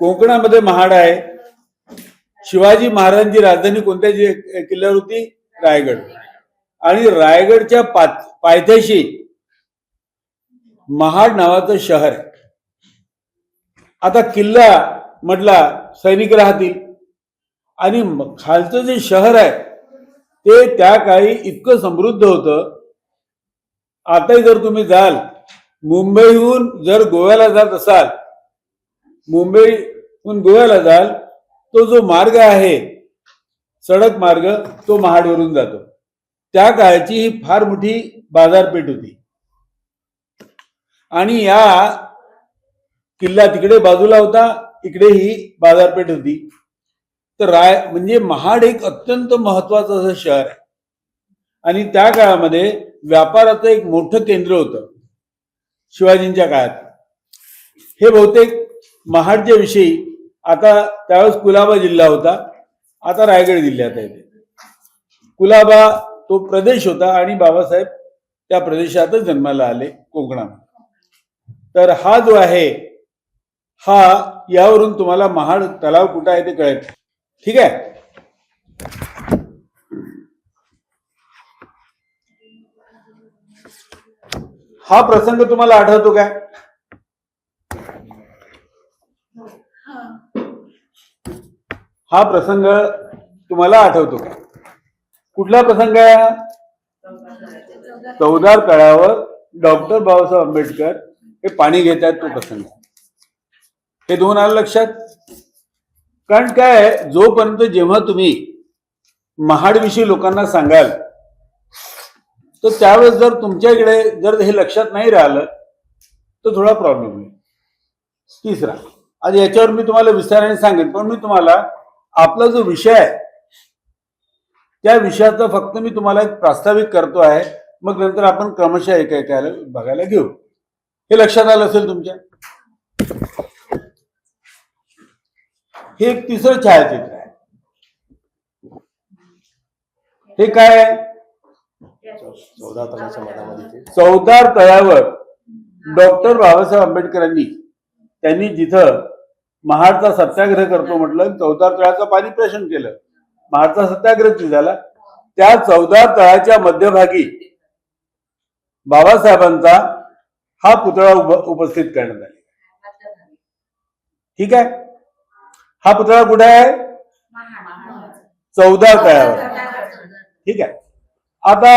कोकणामध्ये महाड आहे. शिवाजी महाराजांची राजधानी कोणत्या किल्ल्यावर होती? रायगड. आणि रायगडच्या पायथ्याशी महाड नावाचं शहर आहे. आता किल्ला म्हटला सैनिक राहतील आणि खालचं जे शहर आहे ते त्या काळी इतकं समृद्ध होतं. आताही जर तुम्ही जाल, मुंबईहून जर गोव्याला जात असाल, मुंबईहून गोव्याला जाल, तो जो मार्ग आहे सडक मार्ग तो महाडवरून जातो. त्या काळची ही फार मोठी बाजारपेठ होती. आणि या किल्ला तिकडे बाजूला होता, इकडे ही बाजारपेठ होती. तर म्हणजे महाड एक अत्यंत महत्वाचं असं शहर आहे. आणि त्या काळामध्ये व्यापाराचं एक मोठं केंद्र होतं शिवाजींच्या काळात. हे बहुतेक महाडच्या विषयी आता त्यावेळेस कुलाबा जिल्हा होता, आता रायगड जिल्ह्यात आहे. कुलाबा तो प्रदेश होता आणि बाबासाहेब त्या प्रदेशातच जन्माला आले, कोकणात. तर हा जो आहे हा यावरून तुम्हाला महाड तलाव कुठं आहे ते कळेल. ठीक आहे. हा प्रसंग तुम्हाला आठवतो काय? हा प्रसंग तुम्हाला आठवतो का? कुठला प्रसंग आहे? चौदार तळ्यावर डॉक्टर बाबासाहेब आंबेडकर हे पाणी घेत आहेत तो प्रसंग. हे दोन आलं लक्षात. कारण काय, जोपर्यंत जेव्हा तुम्ही महाडविषयी लोकांना सांगाल तर त्यावेळेस जर तुमच्याकडे जर हे लक्षात नाही राहिलं तर थोडा प्रॉब्लेम होईल. तिसरा, आज याच्यावर मी तुम्हाला विस्ताराने सांगेन, पण मी तुम्हाला आपला जो विषय आहे त्या विषयाचा फक्त मी तुम्हाला एक प्रास्ताविक करतो आहे. मग नंतर आपण क्रमशः एकेकाला बघायला घेऊ. हे लक्षात आलं असेल तुमच्या. हे एक तिसरं छायाचित्र आहे. हे काय आहे? चौदार तळ्यावर डॉक्टर बाबासाहेब आंबेडकरांनी त्यांनी जिथं महाडचा सत्याग्रह करतो म्हटलं, चौदार तळ्याचं पाणी प्रेषण केलं, महाडचा सत्याग्रह झाला. त्या चौदार तळ्याच्या मध्यभागी बाबासाहेबांचा हा पुतळा उपस्थित करण्यात आला. ठीक आहे. हा पुतळा कुठे आहे? चौदार तळ्यावर. ठीक आहे. आता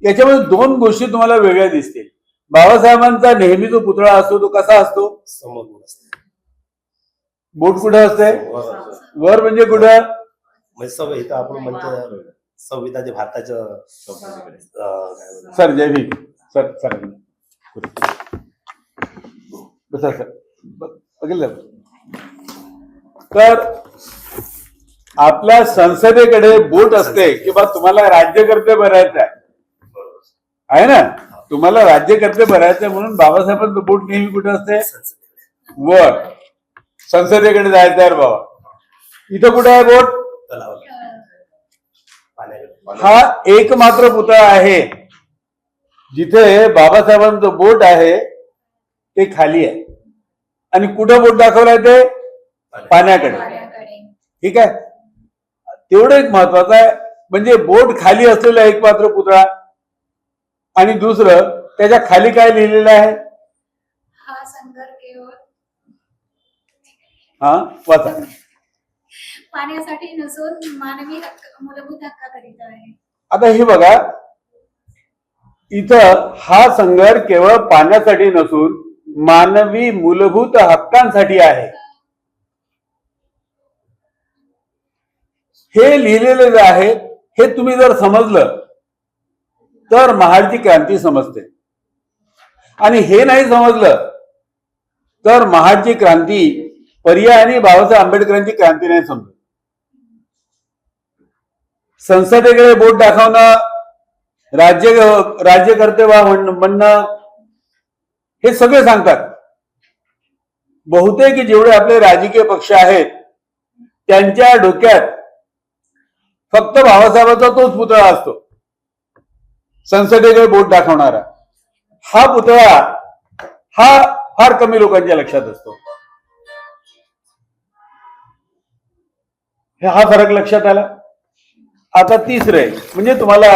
याच्यामध्ये दोन गोष्टी तुम्हाला वेगळ्या दिसतील. बाबासाहेबांचा नेहमी जो पुतळा असतो तो कसा असतो? बोट कुठं असते? वर म्हणजे कुठं? आपण म्हणतो संविधान भारताचं. सर जय भीम. सर सर बसा सर. बघितलं तर आपल्या संसदेकडे बोट असते की बा तुम्हाला राज्यकर्ते भरायचं आहे ना, तुम्हाला राज्यकर्ते भरायचं म्हणून बाबासाहेबांचं बोट नेहमी कुठे असते? वर. संसदेकडे जायचं आहे बाबा. इथं कुठे आहे बोट? हा एकमात्र पुतळा आहे जिथे बाबासाहेबांचं बोट आहे ते खाली आहे. आणि कुठं बोट दाखवलंय? ते पाण्याकडे. ठीक आहे. तेवढं एक महत्वाचं आहे. म्हणजे बोट खाली असलेला एकमात्र पुतळा. आणि दुसरं त्याच्या खाली काय लिहिलेलं आहे? हा वाचा. पाण्यासाठी नसून मानवी हक्क, मूलभूत हक्काकरिता आहे. आता हे बघा, इथं हा संघर्ष केवळ पाण्यासाठी नसून मानवी मूलभूत हक्कांसाठी आहे हे लिहिलेलं जे आहे. हे तुम्ही जर समजलं तर महाडची क्रांती समजते. आणि हे नाही समजलं तर महाडची क्रांती पर्याय आणि बाबासाहेब आंबेडकरांची क्रांती नाही समजत. संसदेकडे बोट दाखवणं, राज्यकर्ते व्हा म्हणणं हे सगळे सांगतात. बहुतेक जेवढे आपले राजकीय पक्ष आहेत त्यांच्या डोक्यात फक्त बाबासाहेबांचा तोच पुतळा असतो, संसदेकडे बोट दाखवणारा. हा पुतळा हा फार कमी लोकांच्या लक्षात असतो. हा फरक लक्षात आला. आता तिसरं आहे, म्हणजे तुम्हाला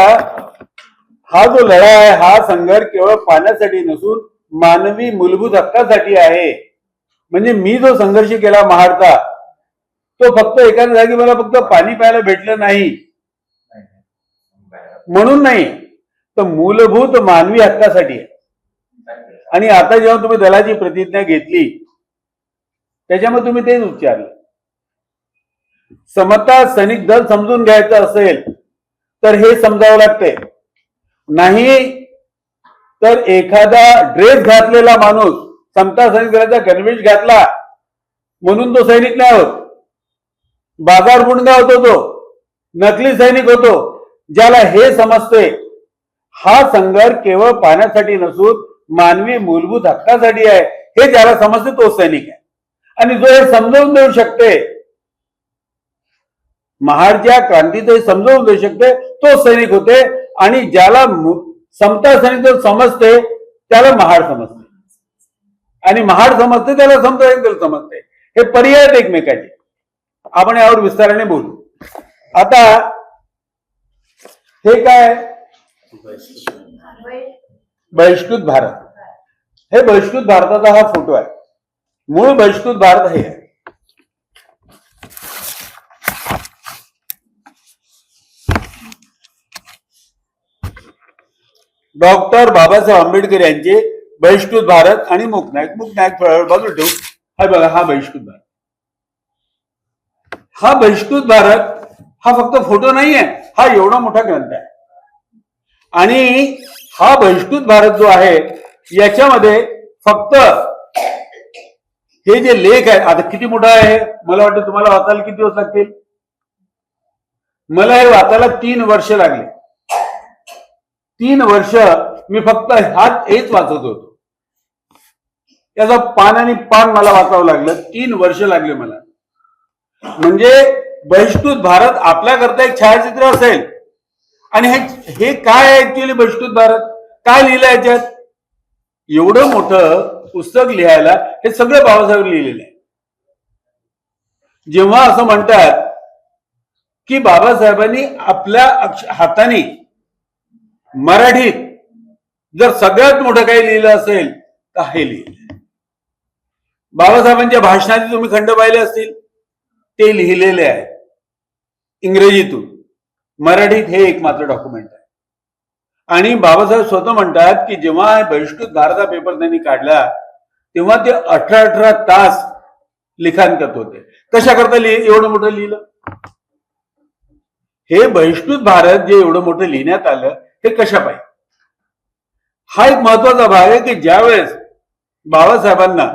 हा जो लढा आहे हा संघर्ष केवळ पाण्यासाठी नसून मानवी मूलभूत हक्कासाठी आहे. म्हणजे मी जो संघर्ष केला महाडचा, तो फक्त एखाद्या जागी मला फक्त पाणी प्यायला भेटलं नाही म्हणून नाही, तर मूलभूत मानवी हक्कासाठी आहे. आणि आता जेव्हा तुम्ही दलाची प्रतिज्ञा घेतली त्याच्यामध्ये तुम्ही तेच उच्चारलं. समता सैनिक दल समजून घ्यायचं असेल तर हे समजावं लागतंय. नाही तर एखादा ड्रेस घातलेला माणूस समता सैनिक दलाचा गणवेश घातला म्हणून तो सैनिक नाही होत. बाजार गुंडा होतो, तो नकली सैनिक होतो. ज्याला हे समजते हा संघर्ष केवळ पाण्यासाठी नसून मानवी मूलभूत हक्कासाठी आहे, हे ज्याला समजते तो सैनिक आहे. आणि जो हे समजावून देऊ शकते, महाडच्या क्रांतीचं समजावून देऊ शकते, तो सैनिक होते. आणि ज्याला समता सैनिक दल समजते त्याला महाड समजते, आणि महाड समजते त्याला समता सैनिक दल समजते. हे पर्याय आहेत एकमेकाचे. आपण यावर विस्ताराने बोलू. आता हे काय, बहिष्कृत भारत. हे बहिष्कृत भारताचा हा फोटो आहे. मूळ बहिष्कृत भारत हे आहे. डॉक्टर बाबासाहेब आंबेडकर यांचे बहिष्कृत भारत आणि मूकनायक बाजूला ठेवू. हा बघा, हा बहिष्कृत भारत. हा बहिष्कृत भारत हा फक्त फोटो नाही आहे, हा एवढा मोठा ग्रंथ आहे. आणि हा बहिष्कृत भारत जो आहे याच्यामध्ये फक्त हे जे लेख आहेत, आता किती मोठा आहे मला वाटतं तुम्हाला वाचायला किती दिवस लागतील. मला हे वाचायला 3 वर्ष लागले. 3 वर्ष मी फक्त हेच वाचत होतो. याचा पान आणि पान मला वाचावं लागलं. 3 वर्ष लागले मला. म्हणजे बहिष्कृत भारत आपल्याकरता एक छायाचित्र असेल. आणि हे काय आहे ऍक्च्युअली बहिष्कृत भारत, काय लिहिलं याच्यात. एवढं मोठं पुस्तक लिहायला हे सगळं बाबासाहेब लिहिलेलं आहे. जेव्हा असं म्हणतात की बाबासाहेबांनी आपल्या हाताने मराठीत जर सगळ्यात मोठं काही लिहिलं असेल तर हे लिहिलं. बाबासाहेबांच्या भाषणाचे तुम्ही खंड पाहिले असतील, ते लिहिलेले आहे इंग्रजीतून. मराठीत हे एकमात्र डॉक्युमेंट आहे. आणि बाबासाहेब स्वतः म्हणतात की जेव्हा बहिष्कृत भारता पेपर त्यांनी काढला तेव्हा ते 18 तास लिखाण करत होते. कशा करता एवढं मोठं लिहिलं. हे बहिष्कृत भारत जे एवढं मोठं लिहिण्यात आलं हे कशा पाहिजे. हा एक महत्वाचा भाग आहे की ज्यावेळेस बाबासाहेबांना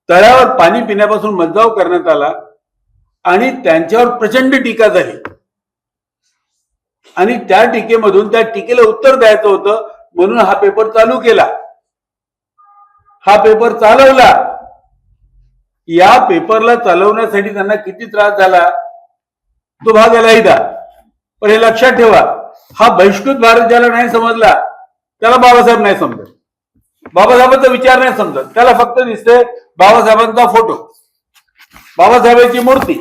तळ्यावर पाणी पिण्यापासून मज्जाव करण्यात आला आणि त्यांच्यावर प्रचंड टीका झाली, आणि त्या टीकेमधून त्या टीकेला उत्तर द्यायचं होतं म्हणून हा पेपर चालू केला. हा पेपर चालवला. या पेपरला चालवण्यासाठी त्यांना किती त्रास झाला तो भाग याला इदा. पण हे लक्षात ठेवा, हा बहिष्कृत भारत ज्याला नाही समजला त्याला बाबासाहेब नाही समजत. बाबासाहेबांचा विचार नाही समजत. त्याला फक्त दिसते बाबासाहेबांचा फोटो, बाबासाहेबांची मूर्ती,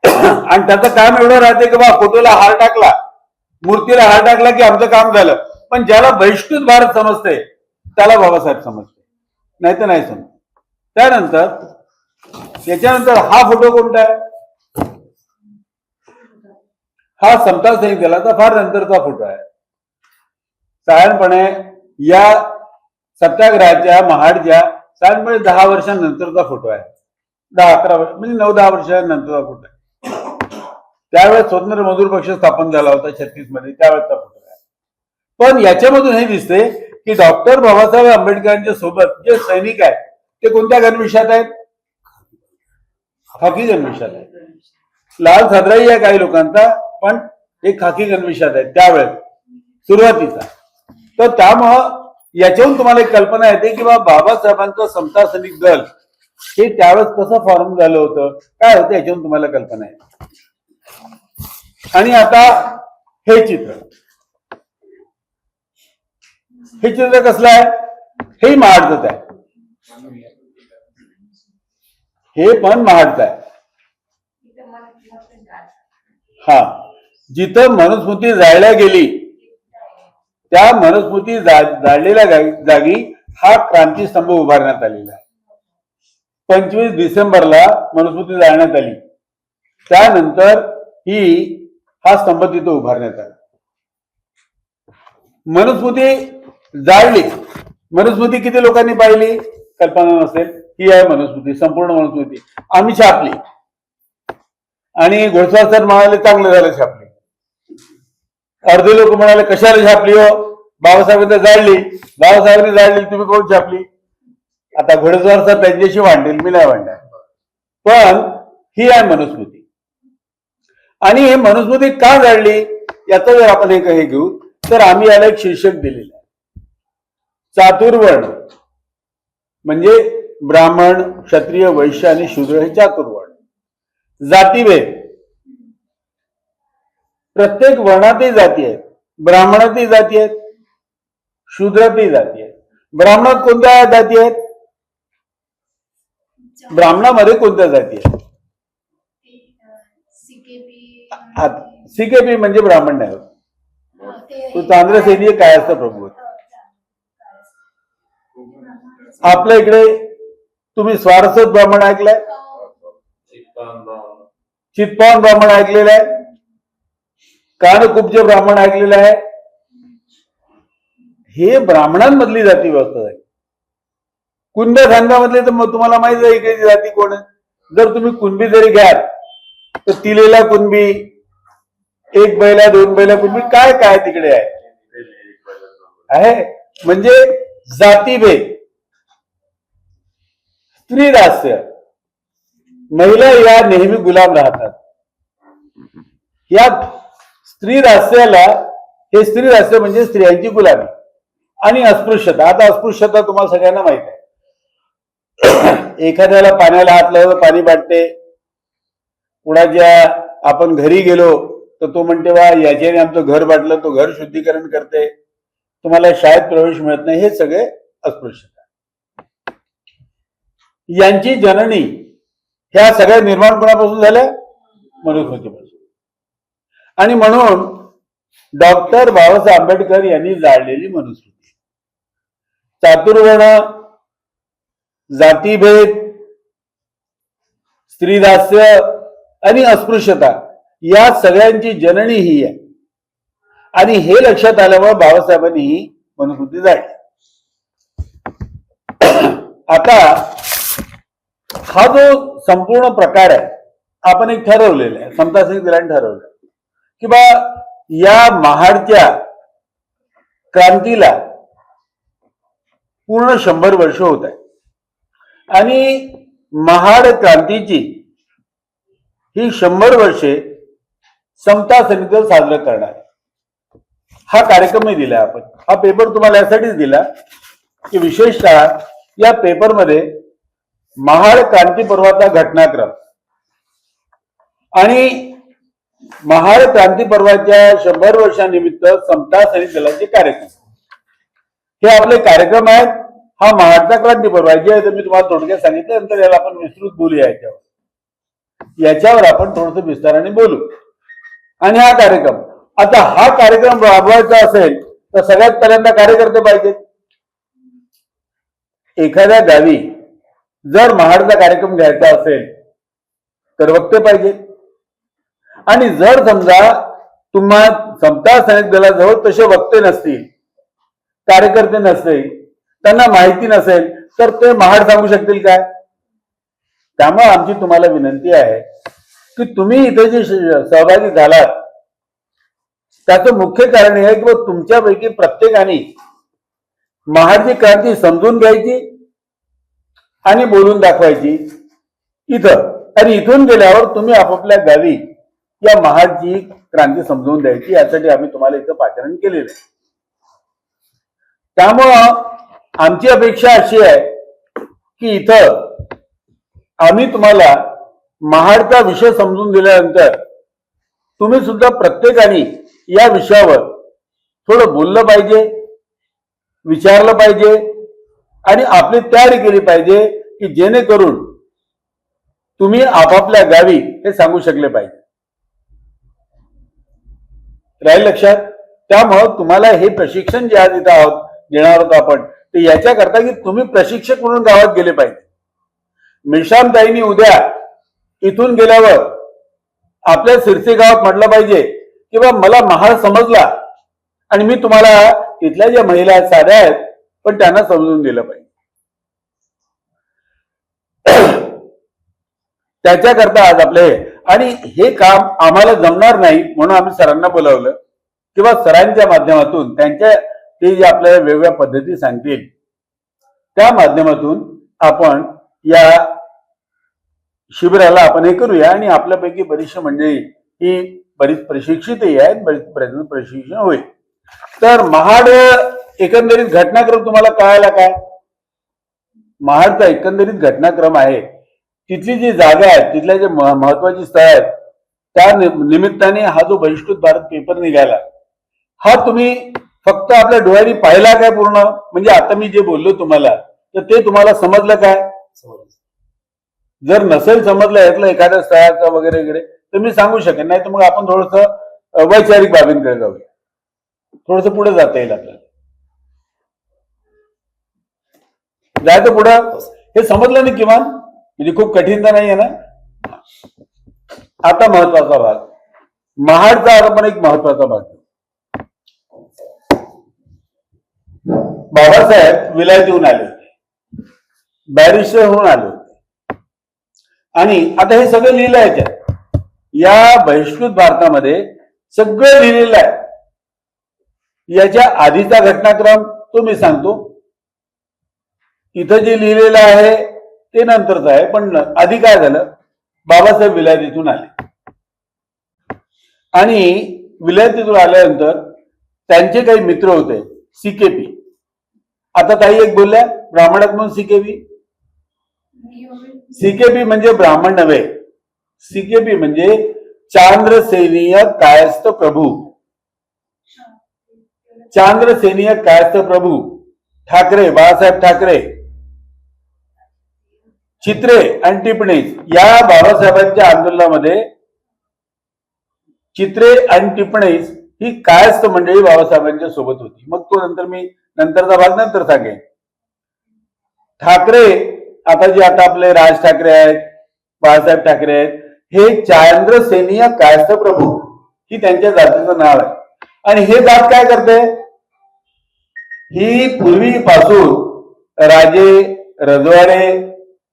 आणि त्याचं काम एवढं राहते की बा फोटोला हार टाकला, मूर्तीला हार टाकला की आमचं काम झालं. पण ज्याला बहिष्कृत भारत समजते त्याला बाबासाहेब समजते, नाही तर नाही समजत. त्याच्यानंतर हा फोटो कोणता आहे. हा समता सैनिक दलाचा फार नंतरचा फोटो आहे. साधारणपणे या सत्याग्रहाच्या महाडच्या साधारणपणे 10 वर्षांनंतरचा फोटो आहे. 10-11 वर्ष म्हणजे 9-10 वर्षांनंतरचा फोटो आहे. त्यावेळेस स्वतंत्र मजूर पक्ष स्थापन झाला होता 36 मध्ये, त्यावेळेचा फोटो आहे. पण याच्यामधून हे दिसते की डॉक्टर बाबासाहेब आंबेडकरांच्या सोबत जे सैनिक आहेत ते कोणत्या गणवेशात आहेत. खाकी गणवेशात आहेत. लाल सदराही आहे काही लोकांचा, पण एक खाकी गणवेशात आहेत त्यावेळेस सुरुवातीचा. तर त्यामुळं याच्याहून तुम्हाला एक कल्पना येते की बाबासाहेबांचं समता सैनिक दल हे त्यावेळेस कसं फॉर्म झालं होतं, काय होतं, याच्याहून तुम्हाला कल्पना येते. आणि आता हे चित्र कसलं आहे. हे महाडचं आहे. हे पण महाडचं आहे. हा, जिथं मनुस्मृती जाळल्या गेली त्या मनुस्मृती जाळलेल्या जागी हा क्रांतीस्तंभ उभारण्यात आलेला आहे. 25 डिसेंबरला मनुस्मृती जाळण्यात आली. त्यानंतर हा स्तंभ तिथं उभारण्यात आला. मनुस्मृती जाळली. मनुस्मृती किती लोकांनी पाहिली कल्पना नसेल. ही आहे मनुस्मृती, संपूर्ण मनुस्मृती आम्ही छापली. आणि घोडस्वार सर म्हणाले चांगलं झालं छापली. अर्धे लोक म्हणाले कशाला छापली हो, बाबासाहेबांनी जाळली. बाबासाहेबांनी जाळली, तुम्ही कोण छापली? आता घोडेस्वार सर त्यांच्याशी भांडेल, मी नाही भांडणार. पण ही आहे मनुस्मृती. आणि हे मनुस्मृती का जाळली याचं जर आपण हे घेऊ तर आम्ही याला एक शीर्षक दिलेलं आहे, चातुर्वर्ण. म्हणजे ब्राह्मण, क्षत्रिय, वैश्य आणि शूद्र हे चातुर्वर्ण. जातीभेद, प्रत्येक वर्णातही जाती आहेत. ब्राह्मणातही जाती आहेत, शूद्रातही जाती आहेत. ब्राह्मणात कोणत्या जाती आहेत? ब्राह्मणामध्ये कोणत्या जाती आहेत? सीकेपी म्हणजे ब्राह्मण नाही होत. तो चांद्रसेनी काय असतं प्रभू. आपल्या इकडे तुम्ही स्वारस्वत ब्राह्मण ऐकलाय, चित्पावन ब्राह्मण ऐकलेला आहे, कानकुब्ज ब्राह्मण ऐकलेला आहे. हे ब्राह्मणांमधली जाती व्यवस्था आहे. कुणब्या खानदामधले तर मग तुम्हाला माहिती आहे इकडे जाती कोण आहे. जर तुम्ही कुणबी जरी घ्याल तर तिलेला कुणबी, एक बैला दोन बैला कुणबी, काय काय तिकडे आहे. म्हणजे जातीभेद, स्त्री दास्य, महिला या नेहमी गुलाम राहतात. या स्त्री दास्याला, हे स्त्री दास्य म्हणजे स्त्रियांची गुलामी. आणि अस्पृश्यता. आता अस्पृश्यता तुम्हाला सगळ्यांना माहित आहे. एखाद्याला पाण्याला हात लावलं पाणी वाटते. कुणाच्या आपण घरी गेलो तर तो म्हणते वा याच्याने आमचं घर वाटलं, तो घर शुद्धीकरण करते. तुम्हाला शाळेत प्रवेश मिळत नाही. हे सगळे अस्पृश्यता. यांची जननी ह्या सगळ्या निर्माण कोणापासून झाल्या? मनुस्मृतीपासून. आणि म्हणून डॉक्टर बाबासाहेब आंबेडकर यांनी जाळलेली मनुस्मृती, चातुर्वर्ण, जातीभेद, स्त्रीदास्य आणि अस्पृश्यता या सगळ्यांची जननी ही आहे. आणि हे लक्षात आल्यामुळे बाबासाहेबांनी ही मनुस्मृती जाळली. आता हा जो संपूर्ण प्रकार आहे आपण एक ठरवलेला आहे, समता सिंग दिलाने ठरवलं की बा या महाडच्या क्रांतीला पूर्ण 100 वर्ष होत आहे. आणि महाड क्रांतीची ही 100 वर्षे समता समितीवर साजरं करणार. हा कार्यक्रमही दिला आपण. हा पेपर तुम्हाला यासाठीच दिला की विशेषतः या पेपरमध्ये महाड क्रांती पर्वाचा घटनाक्रम आणि महाड क्रांती पर्वाच्या 100 वर्षानिमित्त समता सैनिक दलाचे कार्यक्रम हे आपले कार्यक्रम आहेत. हा महाडचा क्रांती पर्व आहे जे मी तुम्हाला थोडक्यात सांगितलं. नंतर याला आपण विस्तृत बोलूया. याच्यावर आपण थोडंसं विस्ताराने बोलू. आणि हा कार्यक्रम, आता हा कार्यक्रम राबवायचा असेल तर सगळ्यात पहिल्यांदा कार्यकर्ते पाहिजेत. एखाद्या गावी जर महाडचा कार्यक्रम घ्यायचा असेल तर वक्ते पाहिजेत. आणि जर समजा तुम्हा समता सैनिक दलाजवळ तसे वक्ते नसतील, कार्यकर्ते नसतील, त्यांना माहिती नसेल तर ते महाड सांगू शकतील काय? त्यामुळे आमची तुम्हाला विनंती आहे की तुम्ही इथे जे सहभागी झालात त्याचं मुख्य कारण हे आहे की तुमच्यापैकी प्रत्येकाने महाडची क्रांती समजून घ्यायची आणि बोलून दाखवायची इथं. आणि इथून गेल्यावर तुम्ही आपापल्या गावी या महाडची क्रांती समजून द्यायची. यासाठी आम्ही तुम्हाला इथं पाचारण केलेलं आहे. त्यामुळं आमची अपेक्षा अशी आहे की इथं आम्ही तुम्हाला महाडचा विषय समजून दिल्यानंतर तुम्ही सुद्धा प्रत्येकाने या विषयावर थोडं बोललं पाहिजे, विचारलं पाहिजे आणि आपली तयारी केली पाहिजे की जेणेकरून तुम्ही आपापल्या गावी हे सांगू शकले पाहिजे. राहील लक्षात. त्यामुळं तुम्हाला हे प्रशिक्षण जे आज इथं आहोत देणार होतो आपण, ते याच्याकरता की तुम्ही प्रशिक्षक म्हणून गावात गेले पाहिजे. मिशामताईंनी उद्या इथून गेल्यावर आपल्या सिरसी गावात म्हटलं पाहिजे की बा मला महाड समजला आणि मी तुम्हाला तिथल्या ज्या महिला आहेत साध्या आहेत पण त्यांना समजून दिलं पाहिजे. त्याच्याकरता आज आपले आणि हे काम आम्हाला जमणार नाही म्हणून आम्ही सरांना बोलावलं किंवा सरांच्या माध्यमातून त्यांच्या ते जे आपल्याला वेगवेगळ्या पद्धती सांगतील त्या माध्यमातून आपण या शिबिराला आपण हे करूया. आणि आपल्यापैकी बरीचशी मंडळी ही बरीच प्रशिक्षितही आहेत, बरीच प्रशिक्षण होईल. तर महाड एकंदरीत घटनाक्रम तुम्हाला कळायला काय? महाडचा एकंदरीत घटनाक्रम आहे. तिथली जी जागा आहे, तिथल्या जे महत्वाची स्थळ आहेत, त्या निमित्ताने हा जो बहिष्कृत भारत पेपर निघाला, हा तुम्ही फक्त आपल्या डोळ्यांनी पाहिला काय पूर्ण? म्हणजे आता मी जे बोललो तुम्हाला तर ते तुम्हाला समजलं काय? जर नसेल समजलं यातलं एखाद्या स्थळाचं वगैरे वगैरे तर मी सांगू शकेन, नाही तर मग आपण थोडंसं वैचारिक बाबींकडे जाऊया, थोडस पुढे जाता येईल आपल्याला. जायचं पुढं. हे समजलं ना किमान, म्हणजे खूप कठीण तर नाही आहे ना. आता महत्वाचा भाग, महाडचा पण एक महत्वाचा भाग. बाबासाहेब विलायतीहून आले होते, बॅरिस्टर होऊन आले होते आणि आता हे सगळं लिहिलं आहे त्यात. या बहिष्कृत भारतामध्ये सगळं लिहिलेलं आहे. याच्या आधीचा घटनाक्रम तो मी सांगतो, इथं जे लिहिलेलं आहे ते नंतरच आहे. पण आधी काय झालं, बाबासाहेब विलायतीतून आले आणि विलायतीतून आल्यानंतर त्यांचे काही मित्र होते सीकेपी. आता ताई एक बोलल्या ब्राह्मणात म्हणून सीकेपी. सीकेपी म्हणजे ब्राह्मण नव्हे, सीकेपी म्हणजे चांद्रसेनीय कायस्थ प्रभू. चांद्रसेनीय कायस्थ प्रभू ठाकरे, बाळासाहेब ठाकरे, चित्रे आणि टिपणीस या बाबासाहेबांच्या आंदोलनामध्ये चित्रे आणि टिपणीस ही कायस्थ मंडळी बाबासाहेबांच्या सोबत होती. मग तो नंतर मी नंतरचा भाग नंतर सांगेन. ठाकरे आता जे आता आपले राज ठाकरे आहेत, बाळासाहेब ठाकरे आहेत, हे चांद्रसेनीय कायस्थ प्रभू ही त्यांच्या जातीचं नाव आहे. आणि हे जात काय करते, ही पूर्वीपासून राजे, रजवाडे,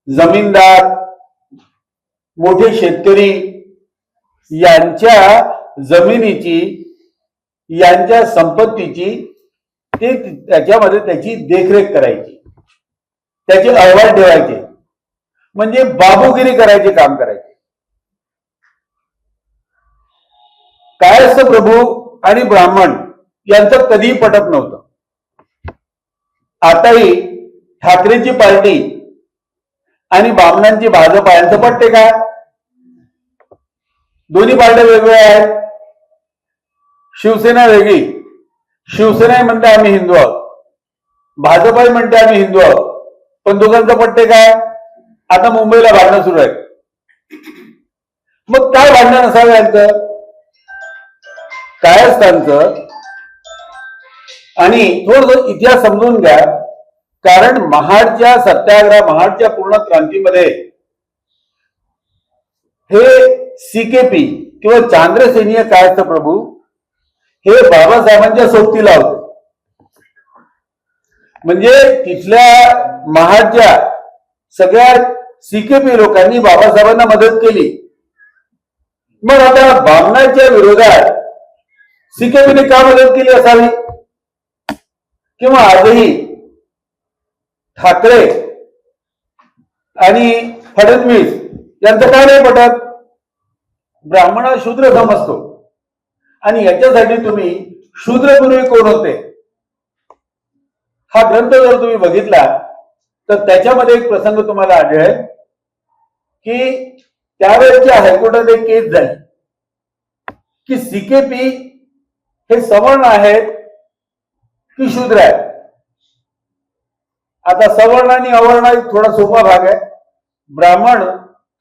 जमीनदार, मोठे शेतकरी यांच्या जमिनीची, यांच्या संपत्तीची ते त्याच्यामध्ये त्याची देखरेख करायची, त्याचे अहवाल ठेवायचे, म्हणजे बाबूगिरी करायचे काम करायचे. कायस्थ प्रभू आणि ब्राह्मण यांचं कधीही पटत नव्हतं. आताही ठाकरेची पार्टी आणि ब्राह्मणांची भाजप यांचं पटते काय? दोन्ही पार्ट्या वेगवेगळ्या आहेत. शिवसेना वेगळी, शिवसेना म्हणते आम्ही हिंदू आहोत, भाजपही म्हणते आम्ही हिंदू आहोत, पण दोघांचं पट्टे काय? आता मुंबईला भांडणं सुरू आहेत. मग काय भांडण असावं यांचं? कायस्थांचं. आणि थोडस इतिहास समजून घ्या, कारण महाडच्या सत्याग्रह, महाडच्या पूर्ण क्रांतीमध्ये हे सीकेपी किंवा चांद्रसेनीय कायस्थ प्रभू हे बाबासाहेबांच्या सोबतीला होते. म्हणजे तिथल्या महाडच्या सगळ्या सीकेपी लोकांनी बाबासाहेबांना मदत केली. मग आता ब्राह्मणांच्या विरोधात सीकेपीने का मदत केली असावी? किंवा आजही ठाकरे आणि फडणवीस यांचं काय नाही पटत? ब्राह्मण हा शूद्र समजतो आणि याच्यासाठी तुम्ही शूद्रपूर्वी कोण होते हा ग्रंथ जर तुम्ही बघितला तर त्याच्यामध्ये एक प्रसंग तुम्हाला आढळेल की त्यावेळेच्या हायकोर्टात एक केस झाली की सीकेपी हे सवर्ण आहेत की शूद्र आहेत. आता सवर्ण आणि अवर्ण एक थोडा सोपा भाग आहे. ब्राह्मण,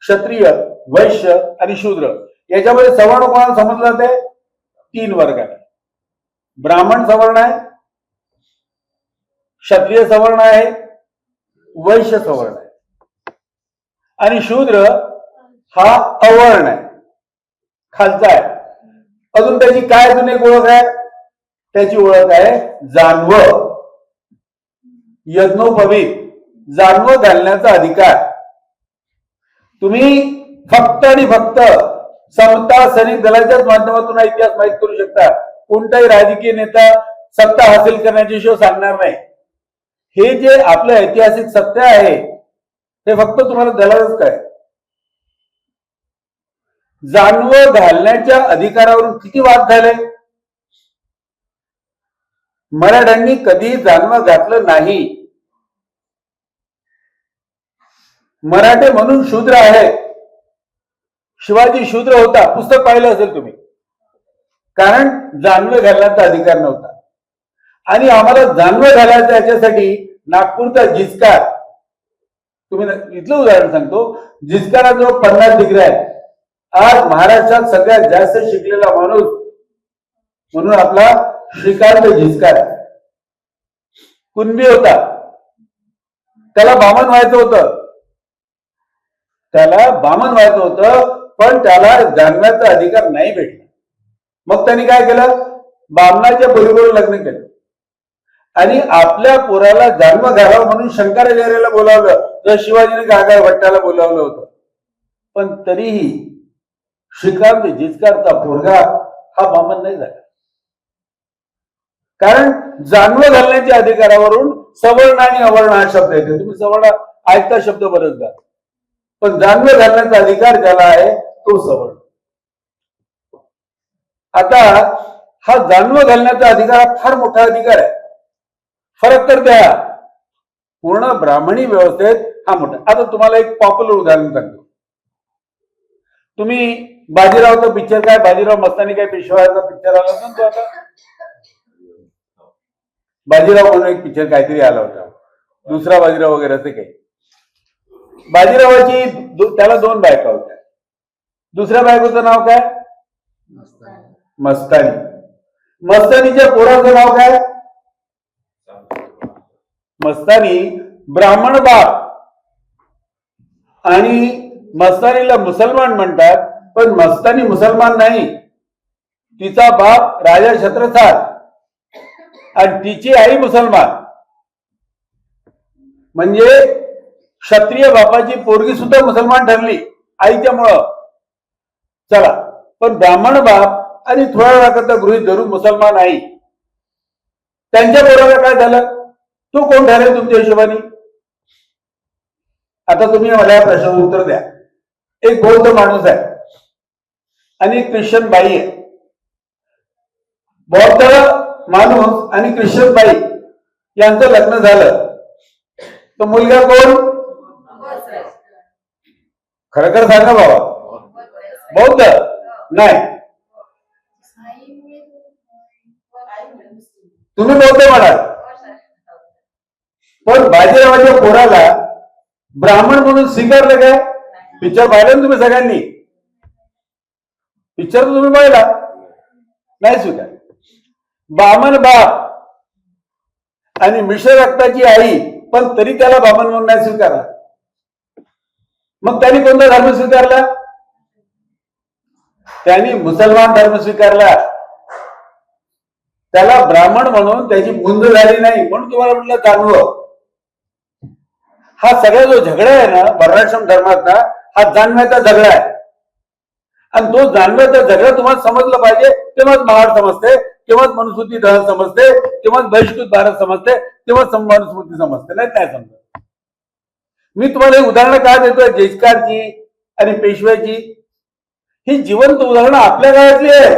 क्षत्रिय, वैश्य आणि शूद्र याच्यामध्ये सवर्ण कोणाला समजलं जाते? 3 वर्गाने. ब्राह्मण सवर्ण आहे, क्षत्रिय सवर्ण आहे, वैश्य सवर्ण आहे आणि शूद्र हा अवर्ण आहे, खालचा आहे. अजून त्याची काय अजून एक ओळख आहे? त्याची ओळख आहे जानवं, यज्ञोपवीत, जानवं घालण्याचा अधिकार. तुम्ही फक्त आणि फक्त समता सैनिक दलाच्याच माध्यमातून हा इतिहास माहीत करू शकता. कोणताही राजकीय नेता सत्ता हासिल करण्याची शो सांगणार नाही. हे जे आपलं ऐतिहासिक सत्य आहे ते फक्त तुम्हाला दलालच काय. जानवं घालण्याच्या अधिकारावरून किती वाद झाले. मराठ्यांनी कधी जानवं घातलं नाही. मराठे म्हणून शूद्र आहेत. शिवाजी शूद्र होता, पुस्तक पाहिलं असेल तुम्ही, कारण जानवे घालण्याचा अधिकार नव्हता. आणि आम्हाला जानवे घालायचं याच्यासाठी नागपूरचा जिचकार, तुम्ही इथलं उदाहरण सांगतो, जिचकाराजवळ 50 डिग्री आहे. आज महाराष्ट्रात सगळ्यात जास्त शिकलेला माणूस म्हणून आपला श्रीकांत जिचकार कुणबी होता. त्याला बामण व्हायचं होतं, पण त्याला जानव्याचा अधिकार नाही भेटला. मग त्यांनी काय केलं? बामणाच्या मुलीबरोबर लग्न केलं आणि आपल्या पोराला जानवं घालावं म्हणून शंकराचार्याला बोलावलं, तर शिवाजीने गागाय भट्टाला बोलावलं होतं. पण तरीही श्रीकांत जिचकारचा पोरगा हा बामण नाही झाला, कारण जानवं घालण्याच्या अधिकारावरून सवर्ण आणि अवर्ण हा शब्द येतो. तुम्ही सवर्ण ऐकता शब्द बरंचदा, पण जानवे घालण्याचा अधिकार ज्याला आहे तो सवर्ण. आता हा जानवे घालण्याचा अधिकार हा फार मोठा अधिकार आहे. फरक तर त्या पूर्ण ब्राह्मणी व्यवस्थेत हा मोठा. आता तुम्हाला एक पॉप्युलर उदाहरण सांगतो. तुम्ही बाजीरावचा पिक्चर, काय बाजीराव मस्तानी काय पेशवाचा पिक्चर आला होता ना तो, आता बाजीराव म्हणून एक पिक्चर काहीतरी आला होता, दुसरा बाजीराव वगैरे असे काही. बाजीरावाची त्याला 2 बायका होत्या. दुसऱ्या बायकोचं नाव काय? मस्तानी. मस्तानीच्या पोराचं नाव काय? मस्तानी ब्राह्मण बाप, आणि मस्तानीला मुसलमान म्हणतात, पण मस्तानी मुसलमान नाही. तिचा बाप राजा छत्रसाल आणि तिची आई मुसलमान. म्हणजे क्षत्रिय बापाची पोरगी सुद्धा मुसलमान ठरली आईच्या मुळे. चला, पण ब्राह्मण बाप आणि थोड्या वेळाकरता गृहीत धरून मुसलमान आई, त्यांच्या पोराला काय झालं? तो कोण ठरेल तुमच्या हिशोबाने? आता तुम्ही मला या प्रश्नाचं उत्तर द्या. एक बौद्ध माणूस आहे आणि एक ख्रिश्चन बाई आहे. बौद्ध माणूस आणि ख्रिश्चन बाई यांचं लग्न झालं, तर मुलगा कोण? खरं खरं सांगा बाबा, बौद्ध नाही. तुम्ही बौद्ध म्हणाल, पण बाजीरावाच्या पोराला ब्राह्मण म्हणून स्वीकारलं काय? पिक्चर पाहिलं ना तुम्ही सगळ्यांनी? पिक्चर तर तुम्ही पाहिला नाही स्वीकार. बामण बाप आणि मिश्र रक्ताची आई, पण तरी त्याला बामण म्हणून नाही स्वीकारला. मग त्यांनी कोणता धर्म स्वीकारला? त्यांनी मुसलमान धर्म स्वीकारला. त्याला ब्राह्मण म्हणून त्याची गुंज झाली नाही, म्हणून तुम्हाला म्हटलं जानवं. हा सगळा जो झगडा आहे ना वर्णाश्रम धर्माचा, हा जाणण्याचा झगडा आहे. आणि तो जाणण्याचा झगडा तुम्हाला समजलं पाहिजे, तेव्हाच महाड समजते, तेव्हाच मनुस्मृती धर्म समजते, तेव्हाच बहिष्कृत भारत समजते, तेव्हाच मनुस्मृती समजते, नाही काय समजत. मी तुम्हाला उदाहरणं काय देतोय जिचकारची आणि पेशव्याची? ही जिवंत उदाहरणं आपल्या काळातली आहे.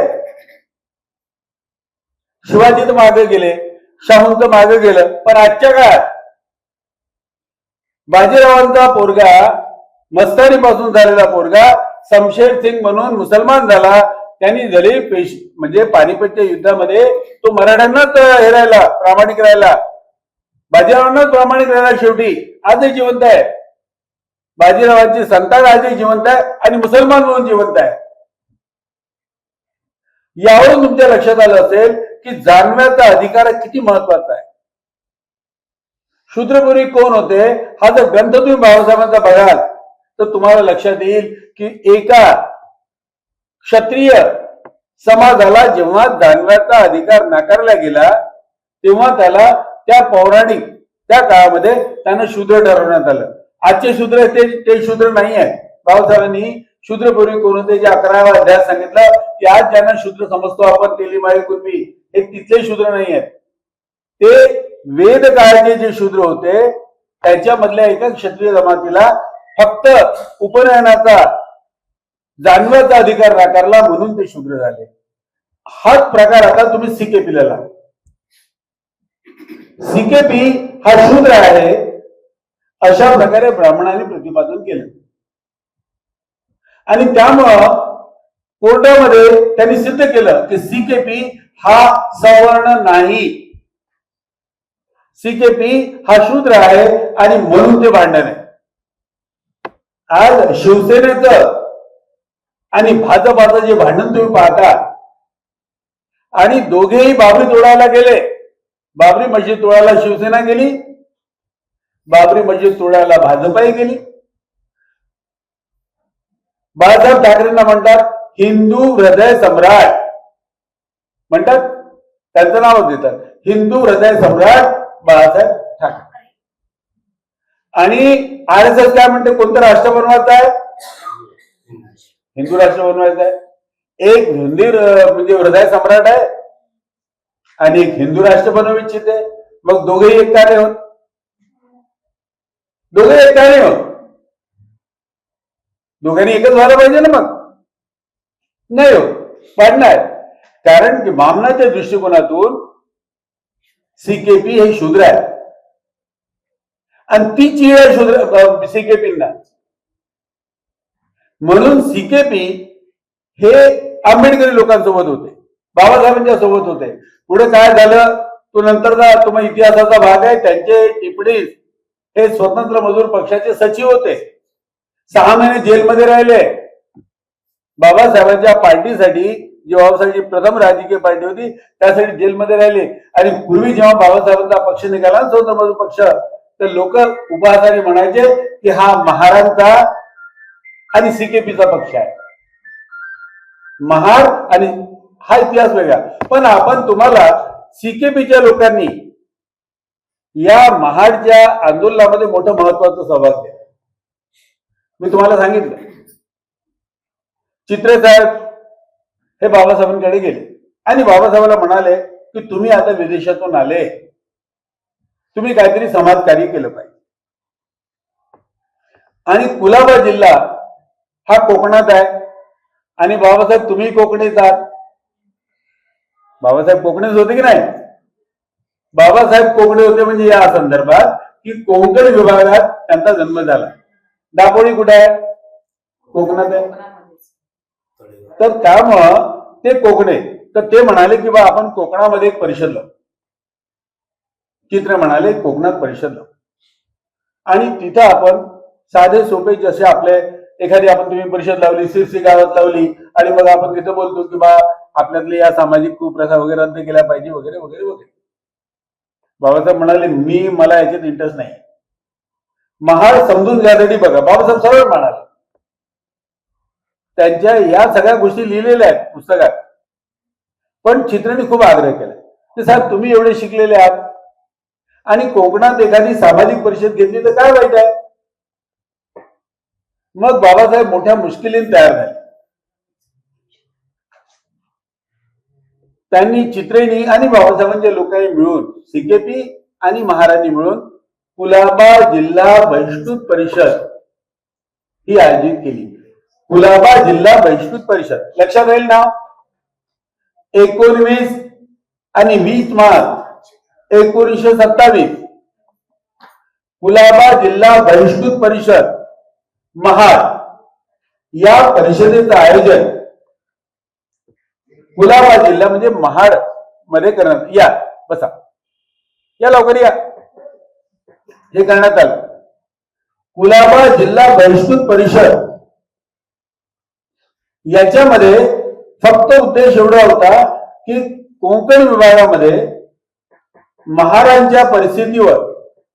शिवाजी तर मागे गेले, शाहूंचं मागे गेलं, पण आजच्या काळात बाजीरावांचा पोरगा, मस्तानी पासून झालेला पोरगा शमशेर सिंग म्हणून मुसलमान झाला. त्यांनी झाली म्हणजे पानिपतच्या युद्धामध्ये तो मराठ्यांनाच हे राहिला, प्रामाणिक राहिला, बाजीरावांनाच प्रामाणिक राहिला. शेवटी आजही जिवंत आहे. बाजीरावांची संतान आजही जिवंत आहे आणि मुसलमान म्हणून जिवंत आहे. यावरून तुमच्या लक्षात आलं असेल की जाणण्याचा अधिकार किती महत्वाचा आहे. शूद्रपुरी कोण होते हा जर ग्रंथ तुम्ही बाबासाहेबांचा बघाल तर तुम्हाला लक्षात येईल की एका क्षत्रिय समाजाला जेव्हा जाणण्याचा अधिकार नाकारला गेला तेव्हा त्याला त्या पौराणिक त्या काळामध्ये त्यांना शूद्र ठरवण्यात आलं. आजचे शूद्र ते शूद्र नाही आहेत. बाबासाहेबांनी शूद्रपूर्वी कोण होते जे 11व्या अध्यायात सांगितलं की आज ज्यांना शूद्र समजतो आपण तेलीमाळी कुणबी हे तिथले शूद्र नाही आहेत. ते वेद काळाचे जे शूद्र होते त्याच्यामधल्या एका क्षत्रिय जमातीला फक्त उपनयनाचा जाणण्याचा अधिकार नाकारला म्हणून ते शूद्र झाले. हाच प्रकार आता तुम्ही सीकेपीला लावा. सीकेपी हा शूद्र आहे अशा प्रकारे ब्राह्मणांनी प्रतिपादन केलं आणि त्यामुळं कोर्टामध्ये त्यांनी सिद्ध केलं की सीकेपी हा सवर्ण नाही. सीकेपी हा शूद्र आहे आणि म्हणून ते भांडण आहे. आज शिवसेनेचं आणि भाजपाचं जे भांडण तुम्ही पाहता आणि दोघेही बाबरी तोडायला गेले. बाबरी मस्जिद तोडायला शिवसेना गेली, बाबरी मस्जिद तोडायला भाजपाही गेली. बाळासाहेब ठाकरेंना म्हणतात हिंदू हृदय सम्राट म्हणतात, त्यांचं नाव देतात हिंदू हृदय सम्राट बाळासाहेब ठाकरे. आणि RSS काय म्हणते कोणतं राष्ट्र बनवायचं आहे? हिंदू राष्ट्र बनवायचं आहे. एक हिंदी म्हणजे हृदय सम्राट आहे आणि एक हिंदू राष्ट्र बनवू इच्छिते. मग दोघेही एक का नाही होत? दोघे एक का नाही होत? दोघांनी एकच व्हायला पाहिजे ना. मग नाही होत, पाडणार. कारण की मामनाच्या दृष्टिकोनातून सीकेपी हे शूद्र आहे आणि ती चीड आहे शूद्र सीकेपींना. म्हणून सीकेपी हे आंबेडकरी लोकांसोबत होते, बाबासाहेबांच्या सोबत होते. पुढे काय झालं तो नंतरचा तुम्हाला इतिहासाचा भाग आहे. त्यांचे टिप्पणी हे स्वतंत्र मजूर पक्षाचे सचिव होते. 6 महिने जेलमध्ये राहिले. बाबासाहेबांच्या पार्टीसाठी जी बाबासाहेबांची प्रथम राजकीय पार्टी होती त्यासाठी जेलमध्ये राहिले. आणि पूर्वी जेव्हा बाबासाहेबांचा पक्ष निघाला स्वतंत्र मजूर पक्ष तर लोक उपहासाने म्हणायचे की हा महारांचा आणि सीकेपीचा पक्ष आहे. महार आणि हा इतिहास वेगळा. पण आपण तुम्हाला सीकेपीच्या लोकांनी या महाडच्या आंदोलनामध्ये मोठं महत्वाचं सहभाग दिला. मी तुम्हाला सांगितलं चित्रे साहेब हे बाबासाहेबांकडे गेले आणि बाबासाहेबांना म्हणाले की तुम्ही आता विदेशातून आले, तुम्ही काहीतरी समाजकार्य केलं पाहिजे. आणि कुलाबा जिल्हा हा कोकणात आहे आणि बाबासाहेब तुम्ही कोकणीत आहात. बाबासाहेब कोकणीच होते की नाही? बाबासाहेब कोकणे होते म्हणजे या संदर्भात की कोकण विभागात त्यांचा जन्म झाला. दापोली कुठे आहे? कोकणात आहे. तर त्यामुळं ते कोकणे. तर ते म्हणाले की बा आपण कोकणामध्ये एक परिषद लावू. चित्र म्हणाले कोकणात परिषद लावू आणि तिथं आपण साधे सोपे जसे आपले एखादी आपण तुम्ही परिषद लावली सिरसी गावात लावली आणि मग आपण तिथं बोलतो की बा आपल्यातले या सामाजिक कुप्रथा वगैरे रद्द केल्या पाहिजे वगैरे वगैरे वगैरे. बाबासाहेब म्हणाले मला याच्यात इंटरेस्ट नाही. महाड समजून घ्यासाठी बघा. बाबासाहेब सरळ म्हणाले. त्यांच्या या सगळ्या गोष्टी लिहिलेल्या आहेत पुस्तकात. पण चित्रणी खूप आग्रह केला की साहेब तुम्ही एवढे शिकलेले आहात आणि कोकणात एखादी सामाजिक परिषद घेतली तर काय वाईट आहे. मग बाबासाहेब मोठ्या मुश्किलीने तयार झाले. त्यांनी चित्रेनी आणि बाबासाहेबांच्या लोकांनी मिळून सीकेपी आणि महारांनी मिळून कुलाबा जिल्हा बहिष्कृत परिषद ही आयोजित केली. कुलाबा जिल्हा बहिष्कृत परिषद लक्षात राहील नाव. 19 आणि 20 मार्च 1927 कुलाबा जिल्हा बहिष्कृत परिषद महाड या परिषदेचं आयोजन कुलाबा जिल्हा म्हणजे महाड मध्ये करण्यात. या बसा, या लवकर या. हे करण्यात आलं. कुलाबा जिल्हा बहिष्कृत परिषद याच्यामध्ये फक्त उद्देश एवढा होता की कोकण विभागामध्ये महारांच्या परिस्थितीवर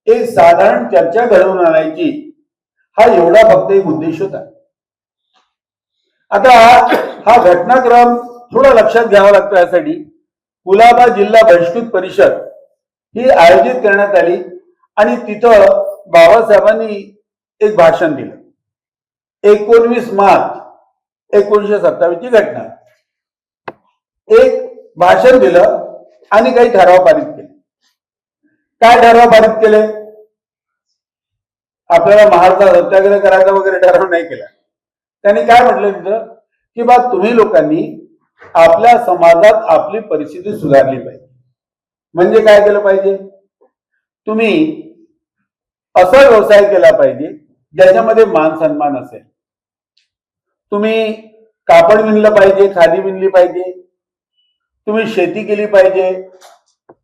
एक साधारण चर्चा घडवून आणायची, हा एवढा फक्त एक उद्देश होता. आता हा घटनाक्रम थोडा लक्षात घ्यावा लागतो. यासाठी कुलाबा जिल्हा बहिष्कृत परिषद ही आयोजित करण्यात आली आणि तिथं बाबासाहेबांनी एक भाषण दिलं. 19 मार्च 1927 ची घटना. एक भाषण दिलं आणि काही ठराव पारित केले. काय ठराव पारित केले? आपल्याला महाराष्ट्रात सत्याग्रह करायचा वगैरे ठराव नाही केला. त्यांनी काय म्हटलं तिथं की बा तुम्ही लोकांनी आपल्या समाजात आपली परिस्थिती सुधारली पाहिजे. म्हणजे काय केलं पाहिजे? तुम्ही असा व्यवसाय केला पाहिजे ज्याच्यामध्ये मान सन्मान असेल. तुम्ही कापड विणलं पाहिजे, खादी विणली पाहिजे, तुम्ही शेती केली पाहिजे,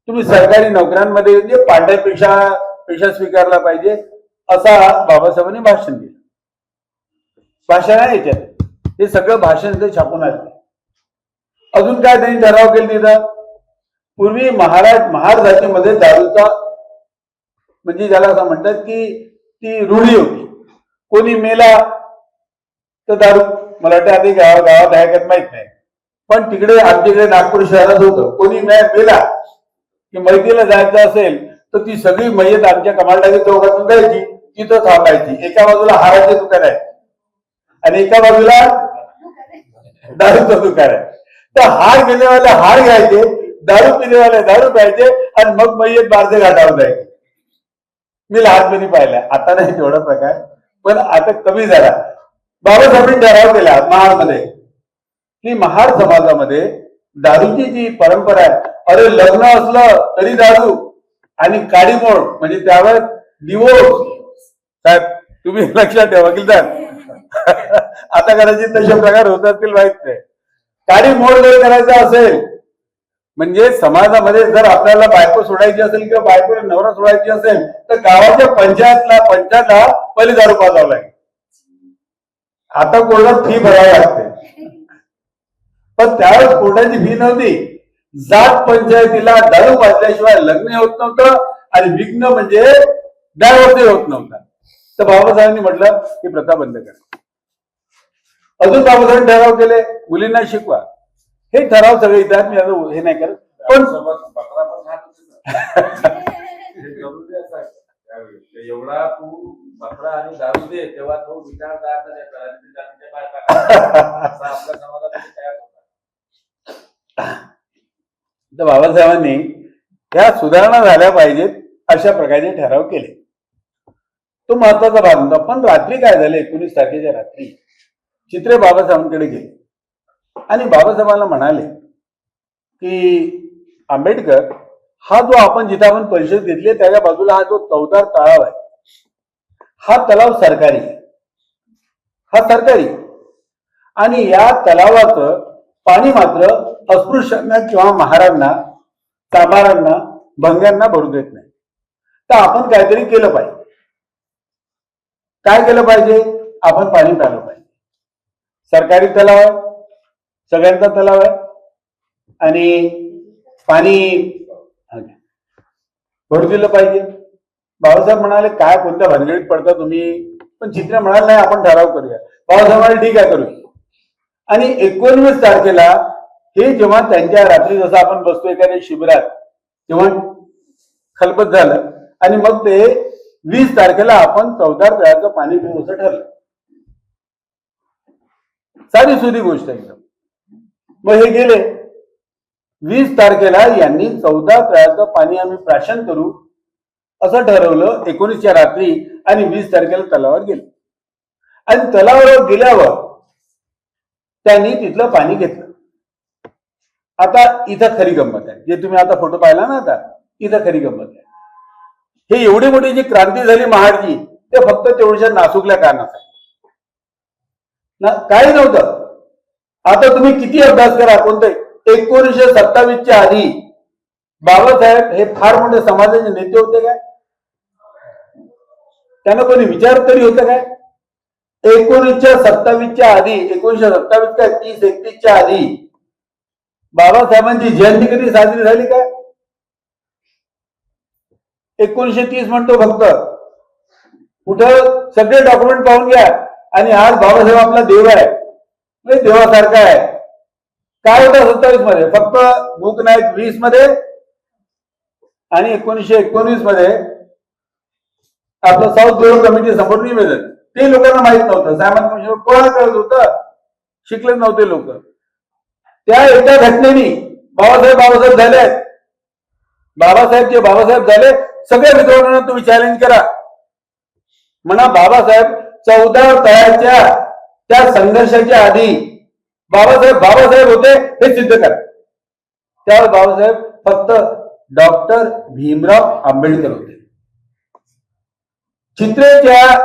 तुम्ही सरकारी नोकऱ्यांमध्ये म्हणजे पांढऱ्या पेशा स्वीकारला पाहिजे, असा बाबासाहेबांनी भाषण दिलं. भाषण आहे याच्यात, हे सगळं भाषण इथे छापून आलं. अजून काय त्यांनी ठराव केला तिथं? पूर्वी महार जातीमध्ये दारूचा म्हणजे ज्याला असं म्हणतात की ती रूढी होती. कोणी मेला तर दारू, मला वाटतं आधी गावात आहे का माहित नाही, पण तिकडे आमच्याकडे नागपूर शहरात होतं. कोणी मेला की मैतीला जायचं असेल तर ती सगळी मयत आमच्या कमालडागी चौकातून जायची, तिथं थांबायची. एका बाजूला हाराचे दुकान आहे आणि एका बाजूला दारूचं दुकान आहे. तर हार घेण्यावाले हार घ्यायचे, दारू पिण्यावाले दारू प्यायचे आणि मग मय्यत बारसे घाटावर जायचे. मी लहानपणी पाहिला, आता नाही तेवढा प्रकार, पण आता कमी झाला. बाबासाहेबांनी ठराव केला महारमध्ये की महार समाजामध्ये दारूची जी परंपरा आहे, अरे लग्न असलं तरी दारू आणि काडीमोड म्हणजे त्यावर डिवोर्स. साहेब तुम्ही लक्षात ठेवा की आता कदाचित तसे प्रकार होत असतील माहित नाही. काडीमोड जर करायचा असेल म्हणजे समाजामध्ये जर आपल्याला बायको सोडायची असेल किंवा बायको नवरा सोडायची असेल तर गावाच्या पंचायतला पहिले दारू पाजावं लागेल. आता कोर्टात फी भरावी लागते, पण त्यावेळेस कोर्टाची फी नव्हती. जात पंचायतीला दारू पाजल्याशिवाय लग्न होत नव्हतं आणि विघ्न म्हणजे डायव्होर्सही होत नव्हता. तर बाबासाहेबांनी म्हटलं की प्रथा बंद करा. अजून बाबासाहेबांनी ठराव केले, मुलींना शिकवा. हे ठराव सगळे इतिहास मी आता हे नाही करत, पण एवढा तू बकरा आणि दारू दे तेव्हा तो विचार आपल्या समाजामध्ये तयार होता. तर बाबासाहेबांनी ह्या सुधारणा झाल्या पाहिजेत अशा प्रकारचे ठराव केले. तो महत्वाचा भाग होता. पण रात्री काय झालं, 19 तारखेच्या रात्री चित्रे बाबासाहेबांकडे गेले आणि बाबासाहेबांना म्हणाले की आंबेडकर, हा जो आपण जिथे आपण परिषद घेतली त्याच्या बाजूला हा जो चौदार तलाव आहे, हा तलाव सरकारी आहे, हा सरकारी, आणि या तलावाचं पाणी मात्र अस्पृश्यांना किंवा महारांना, कामारांना, भंग्यांना भरू देत नाही. तर आपण काहीतरी केलं पाहिजे. काय केलं पाहिजे? आपण पाणी प्यायलं पाहिजे. सरकारी तलाव आहे, सगळ्यांचा तलाव आहे आणि पाणी भरू दिलं पाहिजे. बाबासाहेब म्हणाले काय कोणत्या भानगडीत पडता तुम्ही? पण चित्र म्हणाले नाही आपण ठराव करूया. बाबासाहेब म्हणाले ठीक आहे करूया. आणि 19 तारखेला हे जेव्हा त्यांच्या रात्री जसं आपण बसतो एखाद्या शिबिरात तेव्हा खलबत झालं आणि मग ते 20 तारखेला आपण चौदार तळ्याचं पाणी पिऊ असं ठरलं. साधी सुधी गोष्ट एकदम. मग हे गेले 20 तारखेला यांनी 14 तळ्याचं पाणी आम्ही प्राशन करू असं ठरवलं 19च्या रात्री आणि 20 तारखेला तलावावर गेले. आणि तलावावर गेल्यावर त्यांनी तिथलं पाणी घेतलं. आता इथं खरी गंमत आहे, जे तुम्ही आता फोटो पाहिला ना, आता इथं खरी गंमत आहे. हे एवढी मोठी जी क्रांती झाली महाडची ते फक्त तेवढ्या नासुकल्या कारणासाठी ना, काही नव्हतं. आता तुम्ही किती अभ्यास करा, कोणते 1927च्या आधी बाबासाहेब हे फार मोठे समाजाचे नेते होते काय? त्यांना कोणी विचार तरी होतं काय? 1927च्या आधी, 1927 काय 30-31च्या आधी बाबासाहेबांची जयंती कधी साजरी झाली काय? 1930 म्हणतो फक्त. कुठं सगळे डॉक्युमेंट पाहून घ्या. आणि आज बाबासाहेब आपला देव आहे, लय देवासारखा आहे. काय होतं 27 मध्ये? फक्त मूक नाईक 20 मध्ये आणि 1919 मध्ये आपलं साऊथ ब्युरो कमिटी सपोर्ट निवेदन. ते लोकांना माहित नव्हतं. सायमन कमिशन कोणाला कळत होतं? शिकले नव्हते लोक. त्या एका घटनेने बाबासाहेब झाले. बाबासाहेब झाले. सगळ्या विद्वानांना तुम्ही चॅलेंज करा, म्हणा बाबासाहेब 14 तळ्याच्या त्या संघर्षाच्या आधी बाबासाहेब होते हे सिद्ध करा. त्यावेळेस बाबासाहेब फक्त डॉक्टर भीमराव आंबेडकर होते. चित्रेच्या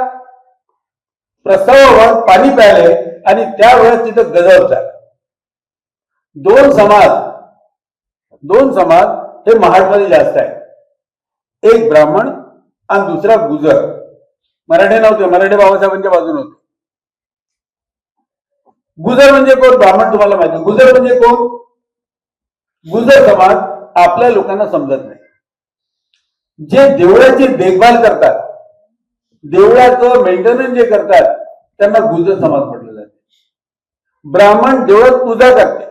प्रस्तावावर पाणी प्यायले आणि त्यावेळेस तिथं गजब झाला. दोन समाज हे महाडमध्ये जास्त आहे. एक ब्राह्मण आणि दुसरा गुजर. मराठे नव्हते, मराठे बाबासाहेबांच्या बाजूने होते. गुजर म्हणजे कोण? ब्राह्मण तुम्हाला माहिती. गुजर म्हणजे कोण? गुजर समाज आपल्या लोकांना समजत नाही. जे देवळाची देखभाल करतात, देवळाचं मेंटेनन्स जे करतात, त्यांना गुजर समाज म्हटलं जाते. ब्राह्मण देवळात पूजा करते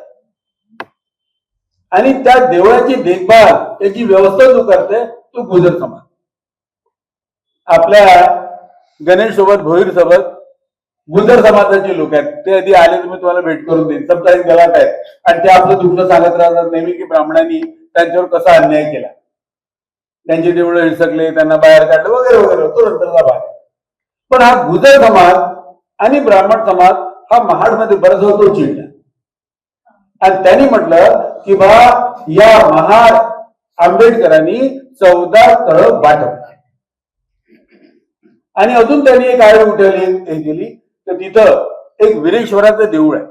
आणि त्या देवळाची देखभाल, त्याची व्यवस्था जो करते तो गुजर समाज. आपल्या गणेश सोबत, भोईर सोबत गुजर समाजाचे लोक आहेत. ते आधी आले तर मी तुम्हाला भेट करून देईन. सप्ताहिक गलाट आहेत आणि ते आपलं दुःख सांगत राहतात नेहमी की ब्राह्मणांनी त्यांच्यावर कसा अन्याय केला, त्यांची देवळं हिसकले, त्यांना बाहेर काढलं वगैरे वगैरे. तो नंतरचा भाग. पण हा गुजर समाज आणि ब्राह्मण समाज हा महाडमध्ये बराच होतो चिडला आणि त्यांनी म्हटलं की बा या महाड आंबेडकरांनी 14 तळं वाटप. आणि अजून त्यांनी एक आयड उठवली हे केली तर तिथं एक वीरेश्वराचं देऊळ आहे.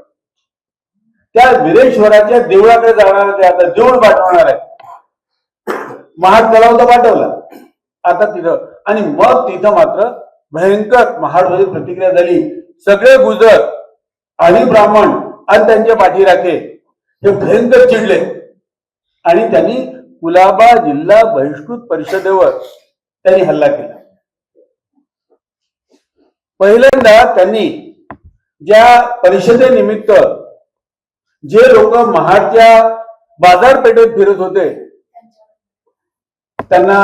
त्या वीरेश्वराच्या देवळाकडे जाणार ते आता देऊळ पाठवणार आहे. महाड तलाव तर पाठवला आता तिथं. आणि मग तिथं मात्र भयंकर महाडमध्ये प्रतिक्रिया झाली. सगळे गुजर आणि ब्राह्मण आणि त्यांचे पाठीराखे हे भयंकर चिडले आणि त्यांनी कुलाबा जिल्हा बहिष्कृत परिषदेवर त्यांनी हल्ला केला. पहिल्यांदा त्यांनी ज्या परिषदेनिमित्त जे लोक महाडच्या बाजारपेठेत फिरत होते त्यांना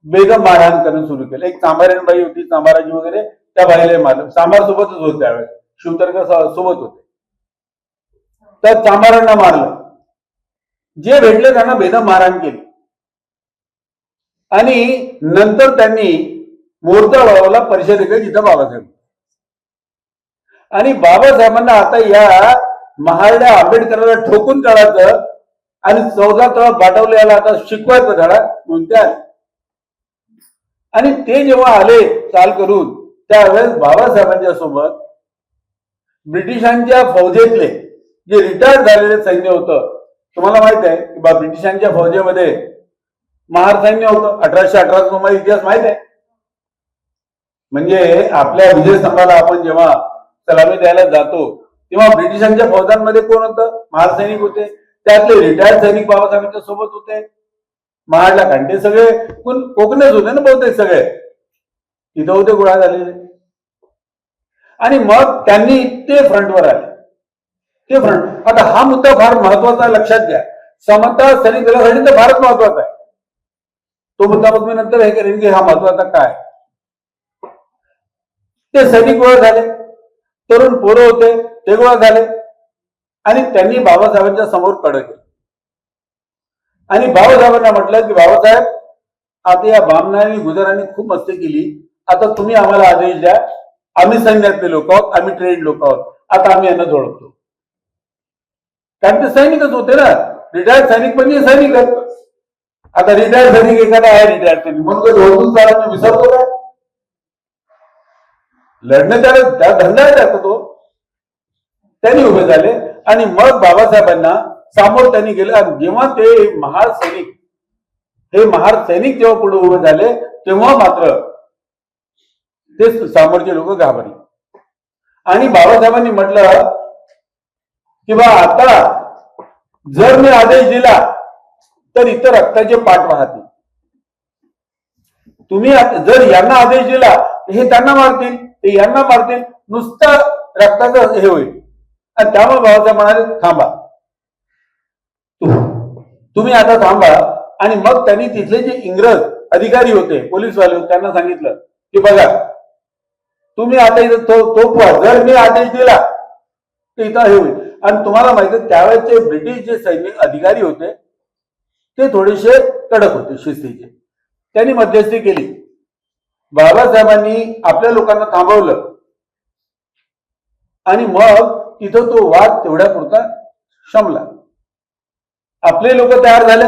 बेदम मारहाण करणं सुरू केलं. एक चांभारेन बाई होती, चांभाराजी वगैरे, त्या बाईला मारलं. चांभार सोबतच होते त्यावेळेस, शिवतरकर सोबत होते. त्या चांभारांना मारलं. जे भेटले त्यांना बेदम मारहाण केली आणि नंतर त्यांनी मोर्चा वळवला परिषदेकडे जिथं बाबासाहेब. आणि बाबासाहेबांना आता या महारड्या आंबेडकरांना ठोकून काढायचं आणि 14 तळ पाठवले याला आता शिकवायचं धडा म्हणून ते आले. आणि ते जेव्हा आले चाल करून त्यावेळेस बाबासाहेबांच्या सोबत ब्रिटिशांच्या फौजेतले जे रिटायर्ड झालेले सैन्य होतं. तुम्हाला माहित आहे की ब्रिटिशांच्या फौजेमध्ये महार सैन्य होतं. 1818 तुम्हाला इतिहास माहित आहे. म्हणजे आपल्या विजय स्तंभाला आपण जेव्हा सलामी द्यायला जातो तेव्हा ब्रिटिशांच्या फौजांमध्ये कोण होतं? महार सैनिक होते. त्यातले रिटायर्ड सैनिक बाबासाहेबांच्या सोबत होते. महाडला कांटे सगळे कोकणच होते ना बहुतेक, सगळे तिथं होते गोळा झालेले. आणि मग त्यांनी ते फ्रंटवर आले. ते फ्रंट. आता हा मुद्दा फार महत्वाचा लक्षात घ्या. समता सैनिक दलासाठी तर फारच महत्वाचा आहे. तो मुद्दा मग मी नंतर हे करेन की हा महत्वाचा काय. ते सैनिक गोळा झाले, तरुण पोरं होते ते गोळा झाले आणि त्यांनी बाबासाहेबांच्या समोर कडक केलं आणि बाबासाहेबांना म्हटलं की बाबासाहेब, आता या बामणांनी गुजरांनी खूप मस्ती केली. आता तुम्ही आम्हाला आदेश द्या. आम्ही सैन्यातले लोक आहोत, आम्ही ट्रेड लोक आहोत. आता आम्ही यांना जोडतो. कारण ते सैनिकच होते ना. रिटायर्ड सैनिक म्हणजे सैनिकच. आता रिटायर्ड सैनिक एखादा आहे रिटायर्ड सैनिक म्हणून जोडून चालत विसरतो का? लढणं त्या धंदा आहे त्याचा तो. त्यांनी उभे झाले आणि मग बाबासाहेबांना सामोर त्यांनी गेले. आणि जेव्हा ते महार सैनिक जेव्हा पुढे उभे झाले तेव्हा मात्र ते समोरचे लोक घाबरले आणि बाबासाहेबांनी म्हटलं की बा आता जर मी आदेश दिला तर इतर रक्ताचे पाठ वाहतील. तुम्ही जर यांना आदेश दिला हे त्यांना मारतील, ते यांना मारतील, नुसतं रक्ताचं हे होईल. आणि त्यामुळे बाबासाहेब म्हणाले थांबा, तुम्ही आता थांबा. आणि मग त्यांनी तिथले जे इंग्रज अधिकारी होते, पोलीसवाले होते, त्यांना सांगितलं की बघा तुम्ही आता इथं तोफवा, जर मी आदेश दिला तर इथं हे होईल. आणि तुम्हाला माहिती आहे त्यावेळेचे ब्रिटिश जे सैनिक अधिकारी होते ते थोडेसे कडक होते, शिस्तीचे. त्यांनी मध्यस्थी केली. बाबासाहेबांनी आपल्या लोकांना थांबवलं आणि मग तिथं तो वाद तेवढ्या पुरता शमला. आपले लोक तयार झाले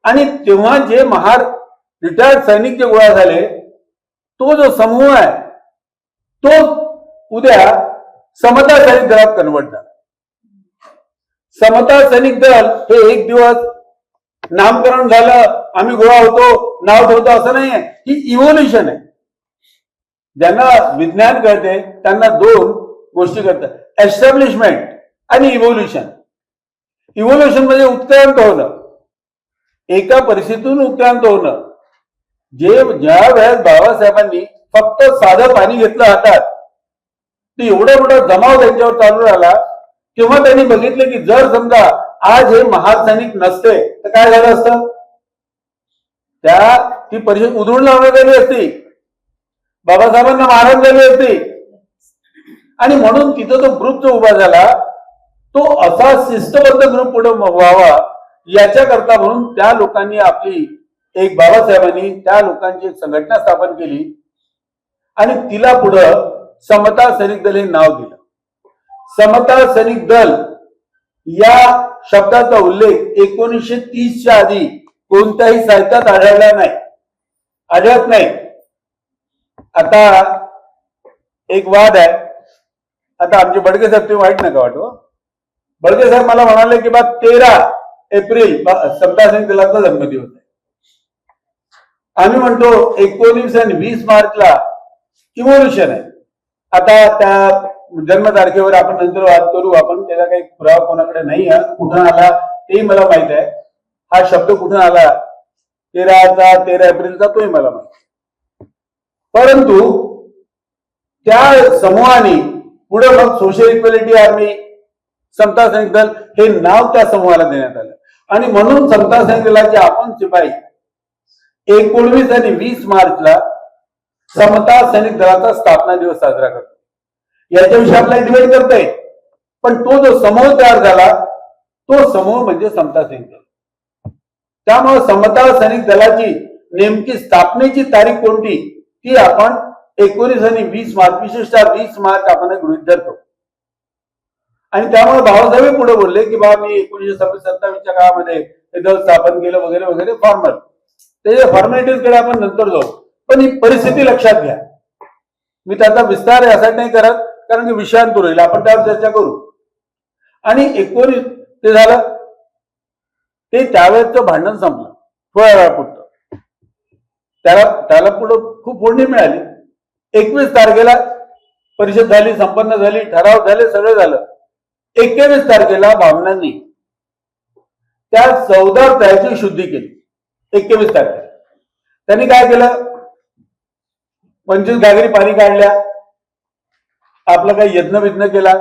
आणि तेव्हा जे महार रिटायर्ड सैनिक जे गोळा झाले, तो जो समूह आहे तो उद्या समता सैनिक दलात कन्वर्ट झाला. समता सैनिक दल हे एक दिवस नामकरण झालं, आम्ही गोळा होतो, नाव ठेवतो, असं नाहीये. ही इव्होल्युशन आहे. ज्यांना विज्ञान कळते त्यांना दोन गोष्टी करतात, एस्टॅब्लिशमेंट आणि इव्होल्युशन. इव्होल्युशन म्हणजे उत्क्रांत होणं, एका परिस्थितीतून उत्क्रांत होणं. ज्या वेळेस बाबासाहेबांनी फक्त साधं पाणी घेतलं हातात, ते एवढा मोठा जमाव त्यांच्यावर चालू राहिला, तेव्हा त्यांनी बघितलं की जर समजा आज हे महार सैनिक नसते तर काय झालं असतं. ती परिषद उधळून लावण्यात आली असती, बाबासाहेबांना मारहाण झाली असती. आणि म्हणून तिथं तो ग्रुप जो उभा झाला तो असा शिस्तबद्ध ग्रुप पुढे व्हावा याच्याकरता म्हणून त्या लोकांनी आपली एक बाबासाहेबांनी त्या लोकांची एक संघटना स्थापन केली आणि तिला पुढं समता सैनिक दल हे नाव दिलं. समता सैनिक दल या शब्दाचा उल्लेख 1930च्या आधी कोणत्याही साहित्यात आढळत नाही. आता एक वाद आहे. आता आमचे बडके साहेब, तुम्ही वाईट नका वाटो, बडके साहेब मला म्हणाले की बा 13 एप्रिल समता सैनिक दलाचा जन्मदिवस आहे. आम्ही म्हणतो 19 आणि 20 मार्चला इव्होल्युशन आहे. आता त्या जन्मतारखेवर आपण नंतर वाद करू, आपण त्याचा काही पुरावा कोणाकडे नाही आहे. कुठून आला तेही मला माहित आहे. हा शब्द कुठून आला 13 एप्रिलचा तोही मला माहित. परंतु त्या समूहाने पुढे मग सोशल इक्वॅलिटी आर्मी, समता सैनिक दल हे नाव त्या समूहाला देण्यात आलं. आणि म्हणून समता सैनिक दलाचे आपण शिपाई 19 आणि 20 मार्चला समता सैनिक दलाचा स्थापना दिवस साजरा करतो. याच्याविषयी आपल्याला डिबेट करता येईल, पण तो जो समूह तयार झाला तो समूह म्हणजे समता सैनिक दल. त्यामुळे समता सैनिक दलाची नेमकी स्थापनेची तारीख कोणती ती आपण 19 आणि 20 मार्च, विशेषतः 20 मार्च आपण गृहीत धरतो. आणि त्यामुळे बाबासाहेब पुढे बोलले की बाबा मी 1927 काळामध्ये हे दल स्थापन केलं वगैरे वगैरे फॉर्मल. त्याच्या फॉर्मॅलिटीज कडे आपण नंतर जाऊ, पण ही परिस्थिती लक्षात घ्या. मी त्याचा विस्तार यासाठी नाही करत कारण की विषयांतर होईल, आपण त्यावर चर्चा करू. आणि 19 ते झालं, ते त्यावेळेचं भांडण संपलं थोड्या वेळापुरतं. त्याला पुढे खूप फोडणी मिळाली. 21 तारखेला परिषद झाली, संपन्न झाली, ठराव झाले, सगळं झालं. 21 तारखेला भावनांनी त्या 14 तळ्याची शुद्धी केली. 21 तारखेला त्यांनी काय केलं, 25 घागरी पाणी काढल्या, आपला काही यज्ञ विज्ञ केला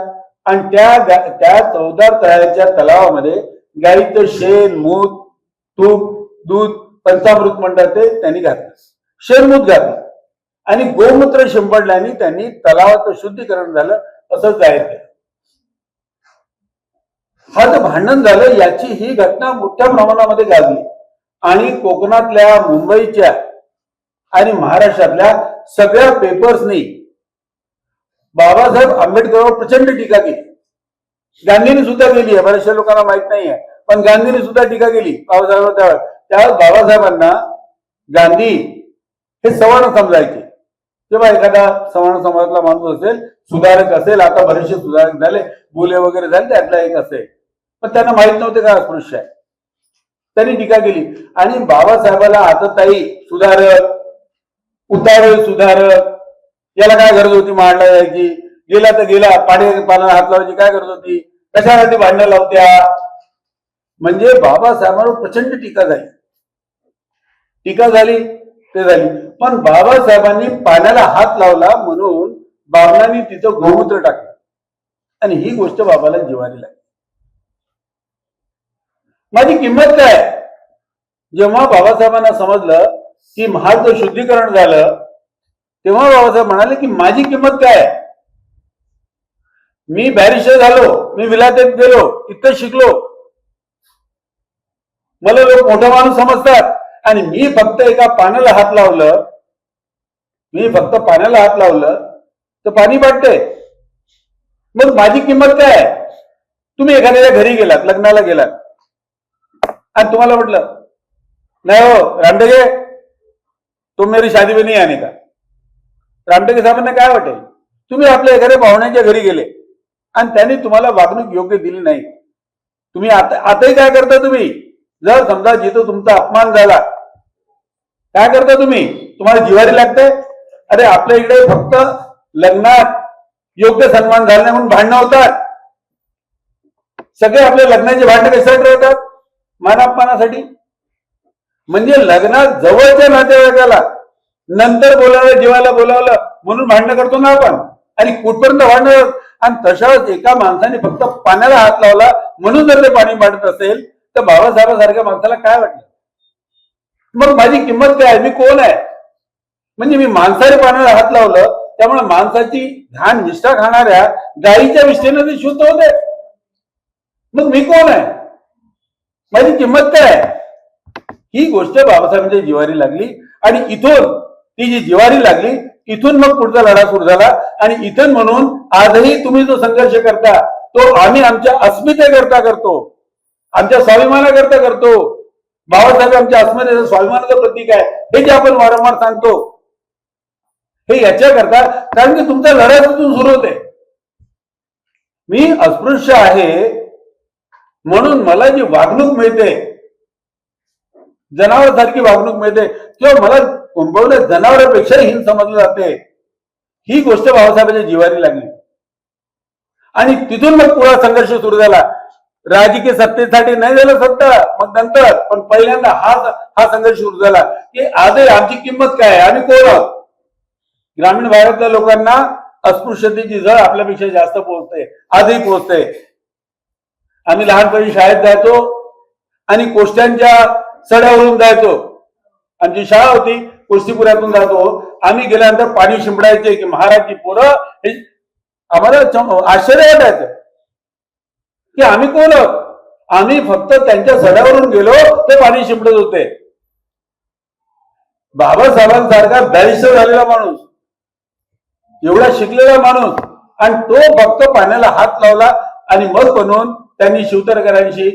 आणि त्या 14 तळ्याच्या तलावामध्ये गाईचं शेण, मूत, तूप, दूध, पंचामृत म्हणतात ते त्यांनी घातलं, शेणमूत घातलं आणि गोमूत्र शिंपडल्याने त्यांनी तलावाचं शुद्धीकरण झालं असं जाहीर केलं. हा जे भांडण झालं याची ही घटना मोठ्या प्रमाणामध्ये गाजली आणि कोकणातल्या, मुंबईच्या आणि महाराष्ट्रातल्या सगळ्या पेपर्सनी बाबासाहेब आंबेडकरवर प्रचंड टीका केली. गांधींनी सुद्धा केली आहे, बऱ्याचशा लोकांना माहित नाही आहे, पण गांधींनी सुद्धा टीका केली बाबासाहेबांवर. त्यावेळेस बाबासाहेबांना गांधी हे सवर्ण समजायचे. जेव्हा एखादा सवर्ण समाजातला माणूस असेल, सुधारक असेल, आता बरेचसे सुधारक झाले, बोले वगैरे झाले, त्यातला एक असेल, पण त्यांना माहित नव्हते का अस्पृश्य आहे. त्यांनी टीका केली आणि बाबासाहेबाला आताताई सुधारक, उतारे सुधारक, याला काय गरज होती मांडला जायची, गेला तर गेला, पाण्याला हात लावायची काय गरज होती, कशासाठी भांडणं लावत्या. म्हणजे बाबासाहेबांवर प्रचंड टीका झाली. टीका झाली ते झाली, पण बाबासाहेबांनी पाण्याला हात लावला म्हणून बाबरांनी तिथं गोमूत्र टाकलं आणि ही गोष्ट बाबाला जिव्हारी लागली. माझी किंमत काय? जेव्हा बाबासाहेबांना समजलं की महाडचं शुद्धीकरण झालं तेव्हा बाबासाहेब म्हणाले की माझी किंमत काय? मी बॅरिस्टर झालो, मी विलायतेत गेलो, इतकं शिकलो, मला लोक मोठा माणूस समजतात आणि मी फक्त एका पाण्याला हात लावलं, तर पाणी वाटतंय. मग माझी किंमत काय? तुम्ही एखाद्याच्या घरी गेलात, लग्नाला गेलात आणि तुम्हाला म्हटलं नाही हो रामटेके, तुम मेरी शादी में नहीं आने का. रामटेके साहेबांना काय वाटेल? तुम्ही आपल्या एखाद्या पाहुण्याच्या घरी गेले आणि त्यांनी तुम्हाला वागणूक योग्य दिली नाही, तुम्ही आताही काय करता? तुम्ही जर समजा जिथं तुमचा अपमान झाला काय करता तुम्ही? तुम्हाला जिव्हारी लागते. अरे आपल्या इकडे फक्त लग्नात योग्य सन्मान झाला नाही म्हणून भांडणं होतात. सगळे आपल्या लग्नाचे भांडणं कशासाठी होतात? मानापमानासाठी. म्हणजे लग्नात जवळच्या नातेवाईकाला नंतर बोलावलं, जेवायला बोलावलं म्हणून भांडणं करतो ना आपण, आणि कुठपर्यंत भांडणं. आणि तशाच एका माणसाने फक्त पाण्याला हात लावला म्हणून जर ते पाणी वाटत असेल तर बाबासाहेबांसारख्या माणसाला काय वाटलं? मग माझी किंमत काय? मी कोण आहे? म्हणजे मी माणसाने पाण्याला हात लावलं त्यामुळे माणसाची घाण निष्ठा खाणाऱ्या गायीच्या विष्ठेनं ते शुद्ध होते. मग मी कोण आहे? माझी किंमत काय? ही गोष्ट बाबासाहेबांच्या जिव्हारी लागली आणि इथून ती जी जिव्हारी लागली इथून मग पुढचा लढा सुरू झाला. आणि इथून म्हणून आजही तुम्ही जो संघर्ष करता तो आम्ही आमच्या अस्मितेकरता करतो, आमच्या स्वाभिमानाकरता करतो. बाबासाहेब आमच्या अस्मितेचं स्वाभिमानाचं प्रतीक आहे हे जे आपण वारंवार सांगतो, हे याच्याकरता कारण की तुमचा लढा तिथून सुरू होते. मी अस्पृश्य आहे म्हणून मला जी वागणूक मिळते, जनावर सारखी वागणूक मिळते किंवा मला कुंभवल्या जनावरांपेक्षा हीन समजलं जाते, ही गोष्ट बाबासाहेबांच्या जिव्हारी लागली. आणि तिथून मग पुढा संघर्ष सुरू झाला. राजकीय सत्तेसाठी नाही झालं सत्ता, मग नंतर, पण पहिल्यांदा हा संघर्ष सुरू झाला की आजही आमची किंमत काय, आम्ही कोण आहोत. ग्रामीण भागातल्या लोकांना अस्पृश्यतेची झळ आपल्यापेक्षा जास्त पोहोचते, आजही पोहोचते. आम्ही लहानपणी शाळेत जायचो आणि कोष्ट्यांच्या सड्यावरून जायचो. आमची शाळा होती कोष्टीपुऱ्यातून जातो. आम्ही गेल्यानंतर पाणी शिंपडायचे की महाराजची पोरं, हे आम्हाला आश्चर्य वाटायचं की आम्ही कोण आहोत. आम्ही फक्त त्यांच्या सड्यावरून गेलो ते पाणी शिंपडत होते. बाबासाहेबांसारखा बॅरिस्टर झालेला माणूस, एवढा शिकलेला माणूस, आणि तो फक्त पाण्याला हात लावला. आणि मग बनवून त्यांनी शिवतरकरांशी,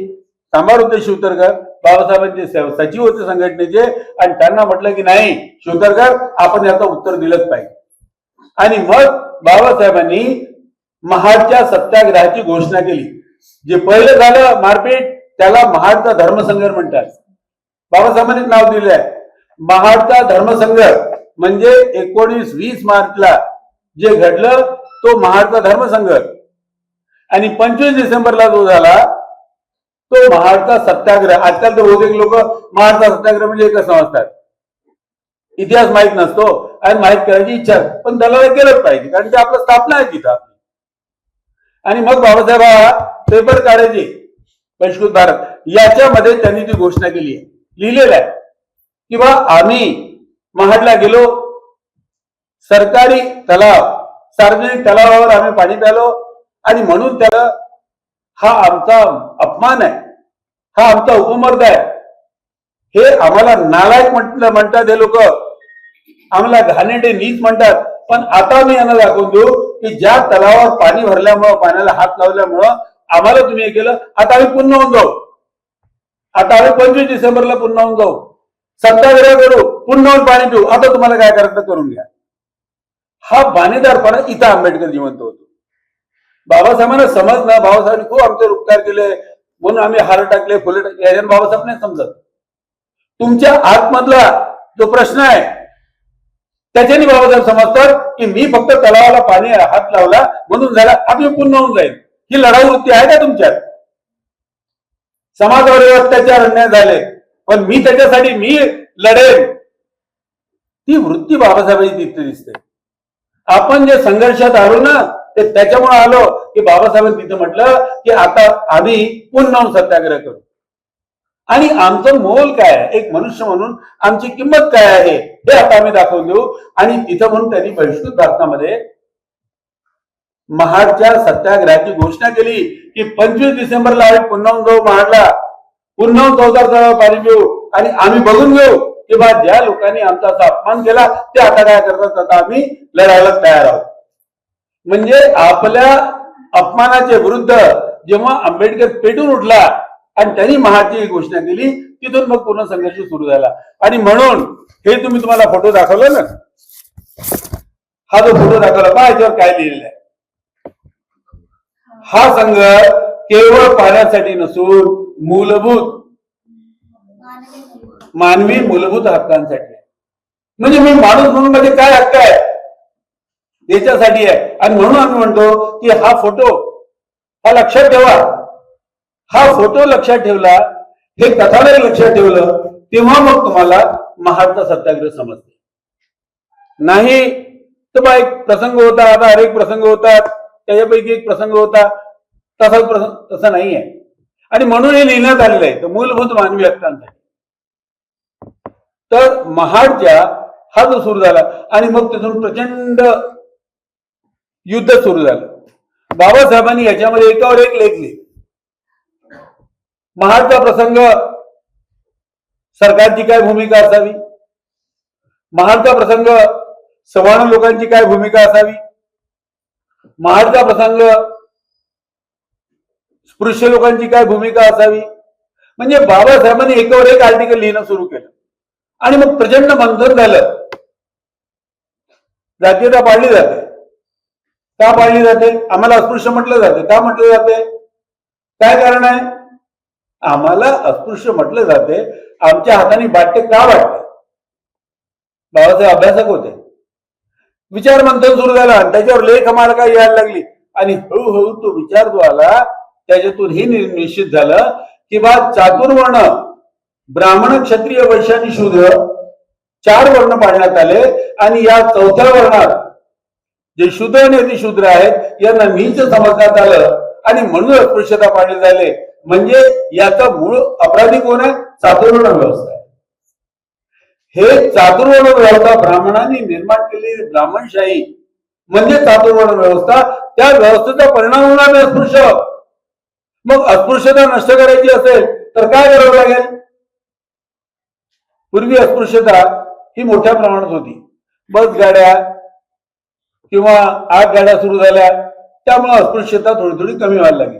सांभाळ होते शिवतरकर, बाबासाहेबांचे सचिव होते संघटनेचे, आणि त्यांना म्हटलं की नाही शिवतरकर आपण याचं उत्तर दिलंच पाहिजे. आणि मग बाबासाहेबांनी महाडच्या सत्याग्रहाची घोषणा केली. जे पहिलं झालं मारपीट त्याला महाडचा धर्मसंघर्ष म्हणतात. बाबासाहेबांनी नाव दिलं आहे महाडचा धर्मसंघ. म्हणजे 19-20 मार्चला जे घडलं तो महाडचा धर्मसंघ, आणि 25 डिसेंबरला जो झाला तो महाडचा सत्याग्रह. आजकाल तर बहुतेक लोक महाडचा सत्याग्रह म्हणजे एकच समजतात, इतिहास माहित नसतो आणि माहित करायची इच्छा, पण त्याला केलंच पाहिजे कारण की आपलं स्थापना आहे तिथं. आणि मग बाबासाहेब हा पेपर काढायचे परिष्कृत भारत, याच्यामध्ये त्यांनी ती घोषणा केली आहे, लिहिलेलं आहे की बा आम्ही महाडला गेलो, सरकारी तलाव, सार्वजनिक तलावावर आम्ही पाणी प्यालो, आणि म्हणून त्याला हा आमचा अपमान आहे, हा आमचा उपमर्द आहे, हे आम्हाला नालायक म्हणतात हे लोक, आम्हाला घाणेरडे नीच म्हणतात. पण आता मी यांना दाखवून देऊ की ज्या तलावावर पाणी भरल्यामुळं, पाण्याला हात लावल्यामुळं आम्हाला तुम्ही हे केलं, आता आम्ही पुन्हा होऊन जाऊ. आता आम्ही 25 डिसेंबरला पुन्हा होऊन जाऊ, सत्याग्रह करू, पुन्हा होऊन पाणी पिऊ, आता तुम्हाला काय करायचं करून घ्या. हा बाणेदारपणा इथं आंबेडकर जिवंत होतो. बाबासाहेबांना समजणं, बाबासाहेबांनी खूप आमचे उपकार केले म्हणून आम्ही हार टाकले, फुले टाकले, याच्यानं बाबासाहेब नाही समजत. तुमच्या आतमधला जो प्रश्न आहे त्याच्याने बाबासाहेब समजतात की मी फक्त तलावाला पाणी हात लावला म्हणून झाला, आम्ही पुन्हा होऊन जाईल. ही लढाऊ वृत्ती आहे का तुमच्यात? समाजावर अत्याचार अन्याय झाले, पण मी त्याच्यासाठी मी लढेन, ती वृत्ती बाबासाहेबांची तिथे दिसते. आपण जे संघर्षात आलो ना, ते त्याच्यामुळे आलो की बाबासाहेबांनी तिथे म्हटलं की आता आम्ही पुन्हा सत्याग्रह करू. आणि आमचं मोल काय आहे, एक मनुष्य म्हणून आमची किंमत काय आहे हे आता आम्ही दाखवून देऊ. आणि तिथं म्हणून त्यांनी बहिष्कृत भारतामध्ये महाडच्या सत्याग्रहाची घोषणा केली की 25 डिसेंबरला आम्ही पुन्हा जाऊ महाडला, पुन्हा चौदार पाणी घेऊ आणि आम्ही बघून घेऊ की बा ज्या लोकांनी आमचा असा अपमान केला ते आता काय करतात, आता आम्ही लढायला तयार आहोत. म्हणजे आपल्या अपमानाच्या विरुद्ध जेव्हा आंबेडकर पेटून उठला आणि त्यांनी महाडची घोषणा केली, तिथून मग पूर्ण संघर्ष सुरू झाला. आणि म्हणून हे तुम्हाला फोटो दाखवला ना, हा जो फोटो दाखवला पहा, याच्यावर काय लिहिलेलं आहे. हा संघ केवळ पाण्यासाठी नसून मूलभूत मानवी मूलभूत हक्कांसाठी. म्हणजे मी माणूस म्हणून माझे काय हक्क आहे याच्यासाठी आहे. आणि म्हणून आम्ही म्हणतो की हा फोटो हा लक्षात ठेवा. हा फोटो लक्षात ठेवला, हे कथानक लक्षात ठेवलं, तेव्हा मग तुम्हाला महाडचा सत्याग्रह समजते. नाही तर बा एक प्रसंग होता, आता अनेक प्रसंग होतात, त्याच्यापैकी एक प्रसंग होता, तसा प्रसंग तसा नाही आहे. आणि म्हणून हे लिहिण्यात आलेलं आहे तर मूलभूत मानवी हक्कांसाठी. तर महाडच्या हा जो सुरू झाला आणि मग तिथून प्रचंड युद्ध सुरू झालं. बाबासाहेबांनी याच्यामध्ये एकावर एक लेख लिहिले. महाडचा प्रसंग, सरकारची काय भूमिका असावी, महाडचा प्रसंग, सवर्ण लोकांची काय भूमिका असावी, महाडचा प्रसंग, स्पृश्य लोकांची काय भूमिका असावी. म्हणजे बाबासाहेबांनी एकावर एक आर्टिकल लिहिणं सुरू केलं. आणि मग प्रचंड मंथन झालं. जातीयता पाळली जाते, का पाळली जाते? आम्हाला अस्पृश्य म्हटलं जाते, का म्हटलं जाते? काय कारण आहे? आम्हाला अस्पृश्य म्हटलं जाते, आमच्या हाताने बाटते का वाटते? बाबासाहेब अभ्यासक होते. विचार मंथन सुरू झालं आणि त्याच्यावर लेख आम्हाला काय यायला लागली. आणि हळूहळू तो विचार जो आला त्याच्यातून हे निश्चित झालं की बा चातुर्वर्ण, ब्राह्मण, क्षत्रिय, वैश्य आणि शूद्र 4 वर्ण पाडण्यात आले. आणि या 4थ्या वर्णात जे शूद्र आणि अतिशूद्र आहेत यांना नीच समजण्यात आलं आणि म्हणून अस्पृश्यता पाडली झाली. म्हणजे याचा मूळ अपराधी कोण आहे? चातुर्वर्ण व्यवस्था आहे. हे चातुर्वर्ण व्यवस्था ब्राह्मणांनी निर्माण केलेली ब्राह्मणशाही म्हणजे चातुर्वर्ण व्यवस्था. त्या व्यवस्थेचा परिणाम होणार नाही अस्पृश्य. मग अस्पृश्यता नष्ट करायची असेल तर काय करावं लागेल? पूर्वी अस्पृश्यता ही मोठ्या प्रमाणात होती. बस गाड्या किंवा आगगाड्या सुरू झाल्या, त्यामुळे अस्पृश्यता थोडी थोडी कमी व्हायला लागली.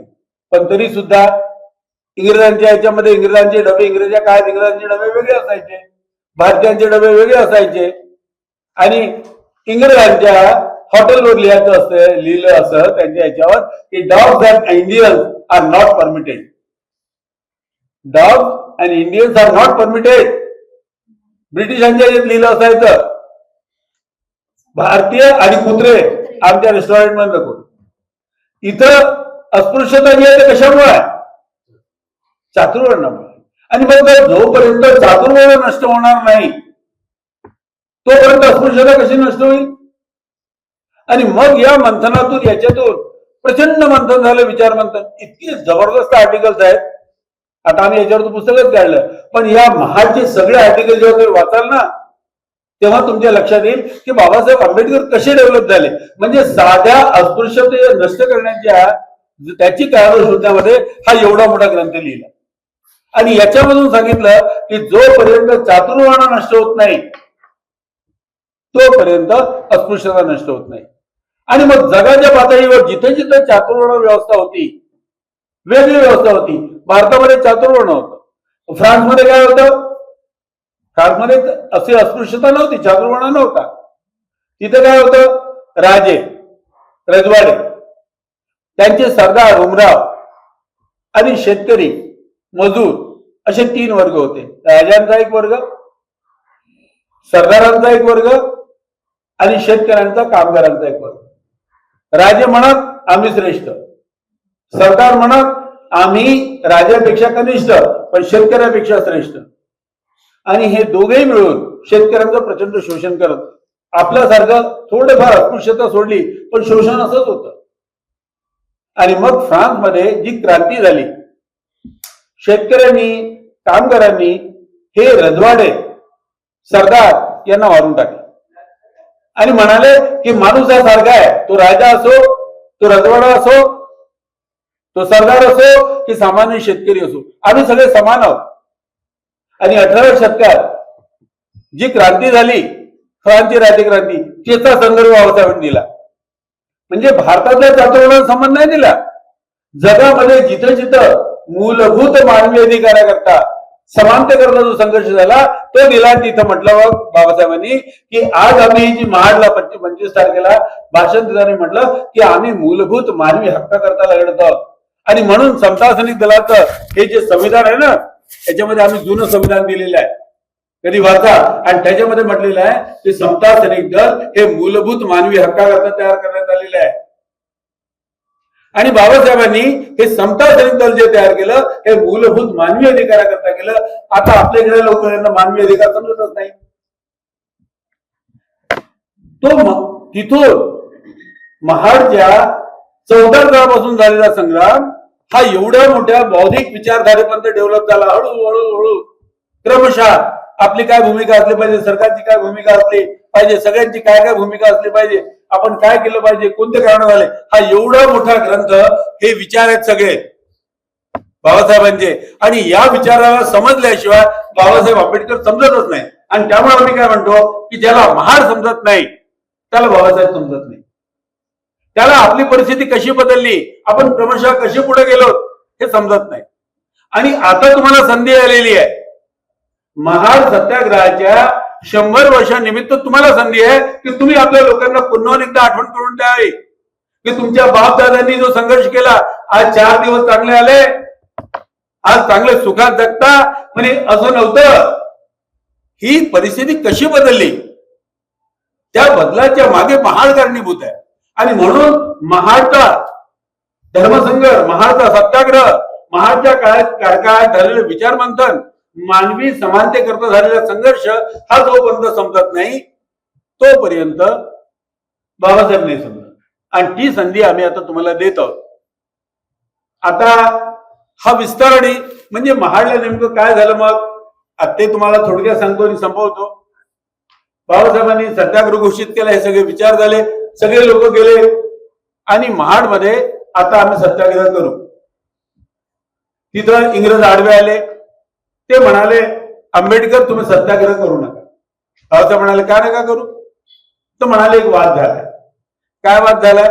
पण तरी सुद्धा इंग्रजांच्या याच्यामध्ये इंग्रजांचे डबे, इंग्रजांच्या काळात इंग्रजांचे डबे वेगळे असायचे, भारतीयांचे डबे वेगळे असायचे. आणि इंग्रजांच्या हॉटेलवर लिहिलं असं त्यांच्या याच्यावर की dogs and Indians are not permitted. Dogs and Indians are not permitted. ब्रिटिशांच्या याच्यात लिहिलं असायचं भारतीय आणि कुत्रे आमच्या रेस्टॉरंट मध्ये नको. इथं अस्पृश्यता जी आहे ते कशामुळे? चातुर्वर्णामुळे. आणि मग जोपर्यंत चातुर्वर्ण नष्ट होणार नाही तोपर्यंत अस्पृश्यता कशी नष्ट होईल? आणि मग या मंथनातून याच्यातून प्रचंड मंथन झालं, विचार मंथन. इतके जबरदस्त आर्टिकल्स आहेत. आता आम्ही याच्यावर पुस्तकच काढलं, पण या महाडचे सगळे आर्टिकल जेव्हा तुम्ही वाचाल ना तेव्हा तुमच्या लक्षात येईल की बाबासाहेब आंबेडकर कसे डेव्हलप झाले. म्हणजे साध्या अस्पृश्यते नष्ट करण्याच्या त्याची कारण शोधण्यामध्ये हा एवढा मोठा ग्रंथ लिहिला. आणि याच्यामधून सांगितलं की जोपर्यंत चातुर्वर्ण नष्ट होत नाही तोपर्यंत अस्पृश्यता नष्ट होत नाही. आणि मग जगाच्या पातळीवर जिथे जिथे चातुर्वर्ण व्यवस्था होती, वेगळी व्यवस्था होती. भारतामध्ये चातुर्वर्ण होतं. फ्रान्समध्ये काय होतं? फ्रान्समध्ये अशी अस्पृश्यता नव्हती, चातुर्वर्ण नव्हता. तिथे काय होतं? राजे, रजवाडे, त्यांचे सरदार, उमराव आणि शेतकरी, मजूर असे 3 वर्ग होते. राजांचा एक वर्ग, सरदारांचा एक वर्ग आणि शेतकऱ्यांचा, कामगारांचा एक वर्ग. राजे म्हणत आम्ही श्रेष्ठ, सरदार म्हणत आम्ही राजापेक्षा कनिष्ठ पण शेतकऱ्यापेक्षा श्रेष्ठ, आणि हे दोघेही मिळून शेतकऱ्यांचं प्रचंड शोषण करत, आपल्यासारखं थोडेफार अस्पृश्यता सोडली पण शोषण असंच होतं. आणि मग फ्रान्समध्ये जी क्रांती झाली, शेतकऱ्यांनी कामगारांनी हे रजवाडे सरदार यांना मारून टाकले आणि म्हणाले की माणूस हा सारखा आहे, तो राजा असो, तो रजवाडा असो, तो सरदार असो की सामान्य शेतकरी असो, आम्ही सगळे समान आहोत. आणि 18व्या शतकात जी क्रांती झाली, फ्रान्सची राज्यक्रांती, त्याचा संदर्भ बाबासाहेबांनी दिला. म्हणजे भारतातल्या जातीवादाला संबंध नाही दिला, जगामध्ये जिथं जिथं मूलभूत मानवी अधिकाराकरता समानतेकरता जो संघर्ष झाला तो दिला. तिथं म्हटलं बाबासाहेबांनी की आज आम्ही जी महाडला 25 तारखेला भाषण देताना म्हटलं की आम्ही मूलभूत मानवी हक्काकरता लढत आहोत. आणि म्हणून समता सैनिक दलाचं हे जे संविधान आहे ना, त्याच्यामध्ये आम्ही जुनं संविधान दिलेलं आहे, कधी वाचा, आणि त्याच्यामध्ये म्हटलेलं आहे की समता सैनिक दल हे मूलभूत मानवी हक्काकरता तयार करण्यात आलेलं आहे. आणि बाबासाहेबांनी हे समता सैनिक दल जे तयार केलं हे मूलभूत मानवी अधिकाराकरता केलं. आता आपल्याकडे लोकांना मानवी अधिकार समजतच नाही. तो तिथून महाडच्या 14 काळापासून झालेला संग्राम हा एवढ्या मोठ्या बौद्धिक विचारधारेपर्यंत डेव्हलप झाला. हळूहळू क्रमशः आपली काय भूमिका असली पाहिजे, सरकारची काय भूमिका असली पाहिजे, सगळ्यांची काय काय भूमिका असली पाहिजे, आपण काय केलं पाहिजे, कोणते कारण झाले, हा एवढा मोठा ग्रंथ, हे विचार आहेत सगळे बाबासाहेबांचे. आणि या विचाराला समजल्याशिवाय बाबासाहेब आंबेडकर समजतच नाही. आणि त्यामुळे आम्ही काय म्हणतो की ज्याला महाड समजत नाही त्याला बाबासाहेब समजत नाही, त्याला आपली परिस्थिती कशी बदलली, आपण क्रमशः कशी पुढे गेलो हे समजत नाही. आणि आता तुम्हाला संधी आलेली आहे, महाड सत्याग्रहाच्या 100 वर्षानिमित्त तुम्हाला संधी आहे की तुम्ही आपल्या लोकांना पुन्हा एकदा आठवण करून द्यावी की तुमच्या बापदादांनी जो संघर्ष केला, आज 4 दिवस चांगले आले, आज चांगले सुखात जगता, म्हणजे असं नव्हतं. ही परिस्थिती कशी बदलली, त्या बदलाच्या मागे महाड कारणीभूत आहे. आणि म्हणून महाडचा धर्मसंघर्ष, महाडचा सत्याग्रह, महाडच्या काळात झालेलं विचार मंथन, मानवी समानतेकरता झालेला संघर्ष हा जोपर्यंत समजत नाही तोपर्यंत बाबासाहेब नाही समजत. आणि ती संधी आम्ही आता तुम्हाला देत आहोत. आता हा विस्तार आणि म्हणजे महाडला नेमकं काय झालं मग ते तुम्हाला थोडक्यात सांगतो आणि संपवतो. बाबासाहेबांनी सत्याग्रह घोषित केला, हे सगळे विचार झाले, सगळे लोक गेले आणि महाडमध्ये आता आम्ही सत्याग्रह करू. तिथं इंग्रज आडवे आले, ते म्हणाले आंबेडकर तुम्ही सत्याग्रह करू नका. बाबासाहेब म्हणाले काय नका करू, तर म्हणाले एक वाद झालाय. काय वाद झालाय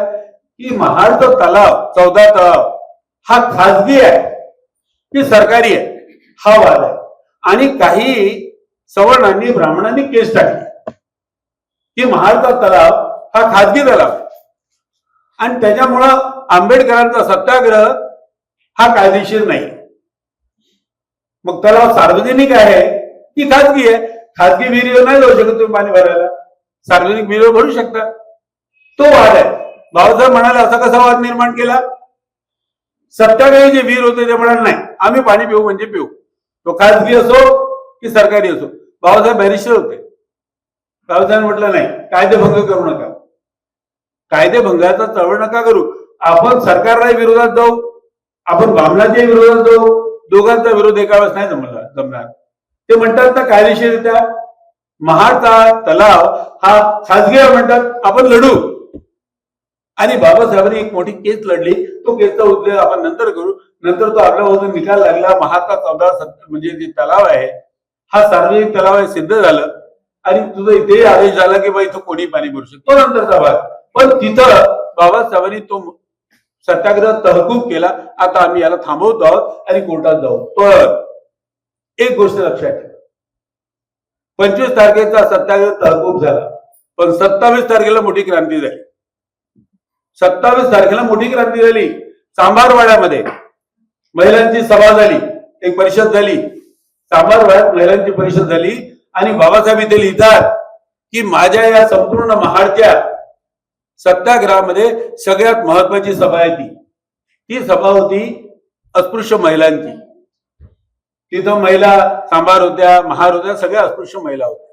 की महाडचा तलाव 14 तलाव हा खाजगी आहे की सरकारी आहे, हा वाद आहे. आणि काही सवर्णांनी ब्राह्मणांनी केस टाकली की महाडचा तलाव हा खाजगी तलाव आणि त्याच्यामुळं आंबेडकरांचा सत्याग्रह हा कायदेशीर नाही. मग तलाव सार्वजनिक आहे की खाजगी आहे, खाजगी विहिरीवर नाही जाऊ शकत तुम्ही पाणी भरायला, सार्वजनिक विहिरीवर भरू शकता. तो वाद आहे. बाबासाहेब म्हणाले असा कसा वाद निर्माण केला, सत्याग्रही जे वीर होते ते म्हणाले नाही आम्ही पाणी पिऊ म्हणजे पिऊ, तो खाजगी असो की सरकारी असो. बाबासाहेब बॅरिस्टर होते. बाबासाहेब म्हटलं नाही कायदेभंग करू नका, कायदेभंगाचा चळवळ नका करू, आपण सरकारला विरोधात जाऊ, आपण ब्राह्मणाच्या विरोधात जाऊ, दोघांचा विरोध एका वेळेस नाही जमणार. ते म्हणतात ना कायदेशीररित्या महाडचा तलाव हा खाजगी आहे म्हणतात, आपण लढू. आणि बाबासाहेबांनी एक मोठी केस लढली, तो केसचा उल्लेख आपण नंतर करू. नंतर तो आपल्यापासून निकाल लागला, महाडचा 14 म्हणजे जे तलाव आहे हा सार्वजनिक तलाव आहे सिद्ध झालं. आणि तुझं इथे आदेश झाला की बा इथं कोणी पाणी भरू शकतो, तो नंतरचा भाग. पण तिथं बाबासाहेबांनी तो सत्याग्रह तहकूब केला. आता आम्ही याला थांबवतो आहोत आणि कोर्टात जाऊ. पण एक गोष्ट लक्षात ठेवा, 25 तारखेचा सत्याग्रह तहकूब झाला, पण 27 तारखेला मोठी क्रांती झाली. 27 तारखेला मोठी क्रांती झाली. चांभारवाड्यामध्ये महिलांची सभा झाली, एक परिषद झाली. चांभारवाड्यात महिलांची परिषद झाली आणि बाबासाहेब इथे लिहितात की माझ्या या संपूर्ण महाडच्या सत्याग्रहामध्ये सगळ्यात महत्वाची सभा आहे ती सभा होती अस्पृश्य महिलांची. तिथं महिला सांबार होत्या, महार होत्या, सगळ्या अस्पृश्य महिला होत्या.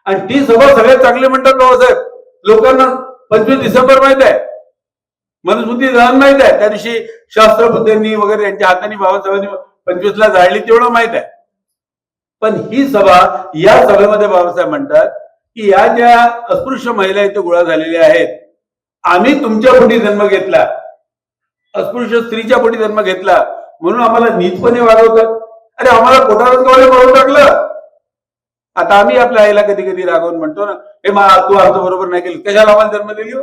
आणि ती सभा सगळ्यात चांगली म्हणतात बाबासाहेब. लोकांना 25 डिसेंबर माहित आहे, मनुस्मृती दहन माहित आहे, त्या दिवशी शास्त्रबुद्धांनी वगैरे यांच्या हाताने बाबासाहेबांनी 25ला जाळली तेवढं माहित आहे. पण ही सभा, या सभेमध्ये बाबासाहेब म्हणतात की या ज्या अस्पृश्य महिला इथे गोळा झालेल्या आहेत, आम्ही तुमच्या पोटी जन्म घेतला, अस्पृश्य स्त्रीच्या पोटी जन्म घेतला, म्हणून आम्हाला नीचपणे वागवतात. अरे आम्हाला कोठारात कवळे मारून टाकलं. आता आम्ही आपल्या आईला कधी कधी रागवून म्हणतो ना, हे मा तू आमचं बरोबर नाही केलं, कशाला आम्हाला जन्म दिली हो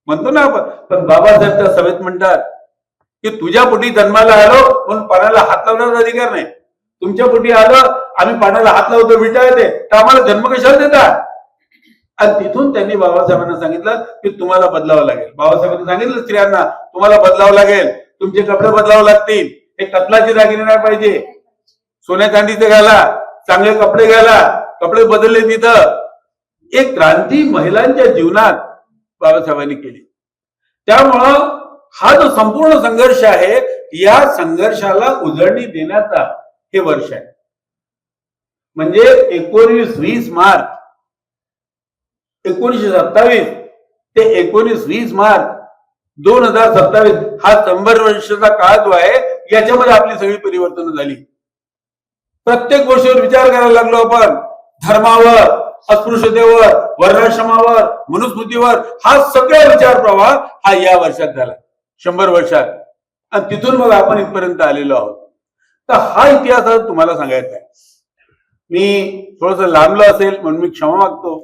म्हणतो ना आपण. पण बाबासाहेब त्या सभेत म्हणतात की तुझ्या पोटी जन्माला आलो म्हणून पाण्याला हात लावण्याचा अधिकार नाही. तुमच्या पोटी आलं, आम्ही पाण्याला हात लावतो विटाळते, तर आम्हाला जन्म कशाला देतात. आणि तिथून त्यांनी बाबासाहेबांना सांगितलं की तुम्हाला बदलावं लागेल. बाबासाहेबांनी सांगितलं स्त्रियांना तुम्हाला बदलावं लागेल, तुमचे कपडे बदलावं लागतील, हे कत्लाचे दागिने नाही पाहिजे, सोन्या चांदीचे घाला, चांगले कपडे घाला. कपडे बदलले. तिथं एक क्रांती महिलांच्या जीवनात बाबासाहेबांनी केली. त्यामुळं हा जो संपूर्ण संघर्ष आहे, या संघर्षाला उजळणी देण्याचा हे वर्ष आहे. म्हणजे 19-20 मार्च 1927 ते 19-20 मार्च 2027 हा 100 वर्षाचा काळ जो आहे, याच्यामध्ये आपली सगळी परिवर्तन झाली. प्रत्येक गोष्टीवर विचार करायला लागलो आपण. धर्मावर, अस्पृश्यतेवर, वर्णाश्रमावर, मनुस्मृतीवर हा सगळा विचार प्रवाह हा या वर्षात झाला, 100 वर्षात. आणि तिथून मग आपण इथपर्यंत आलेलो आहोत. तर हा इतिहास तुम्हाला सांगायचा आहे. मी थोडंसं लांबलो असेल म्हणून मी क्षमा मागतो.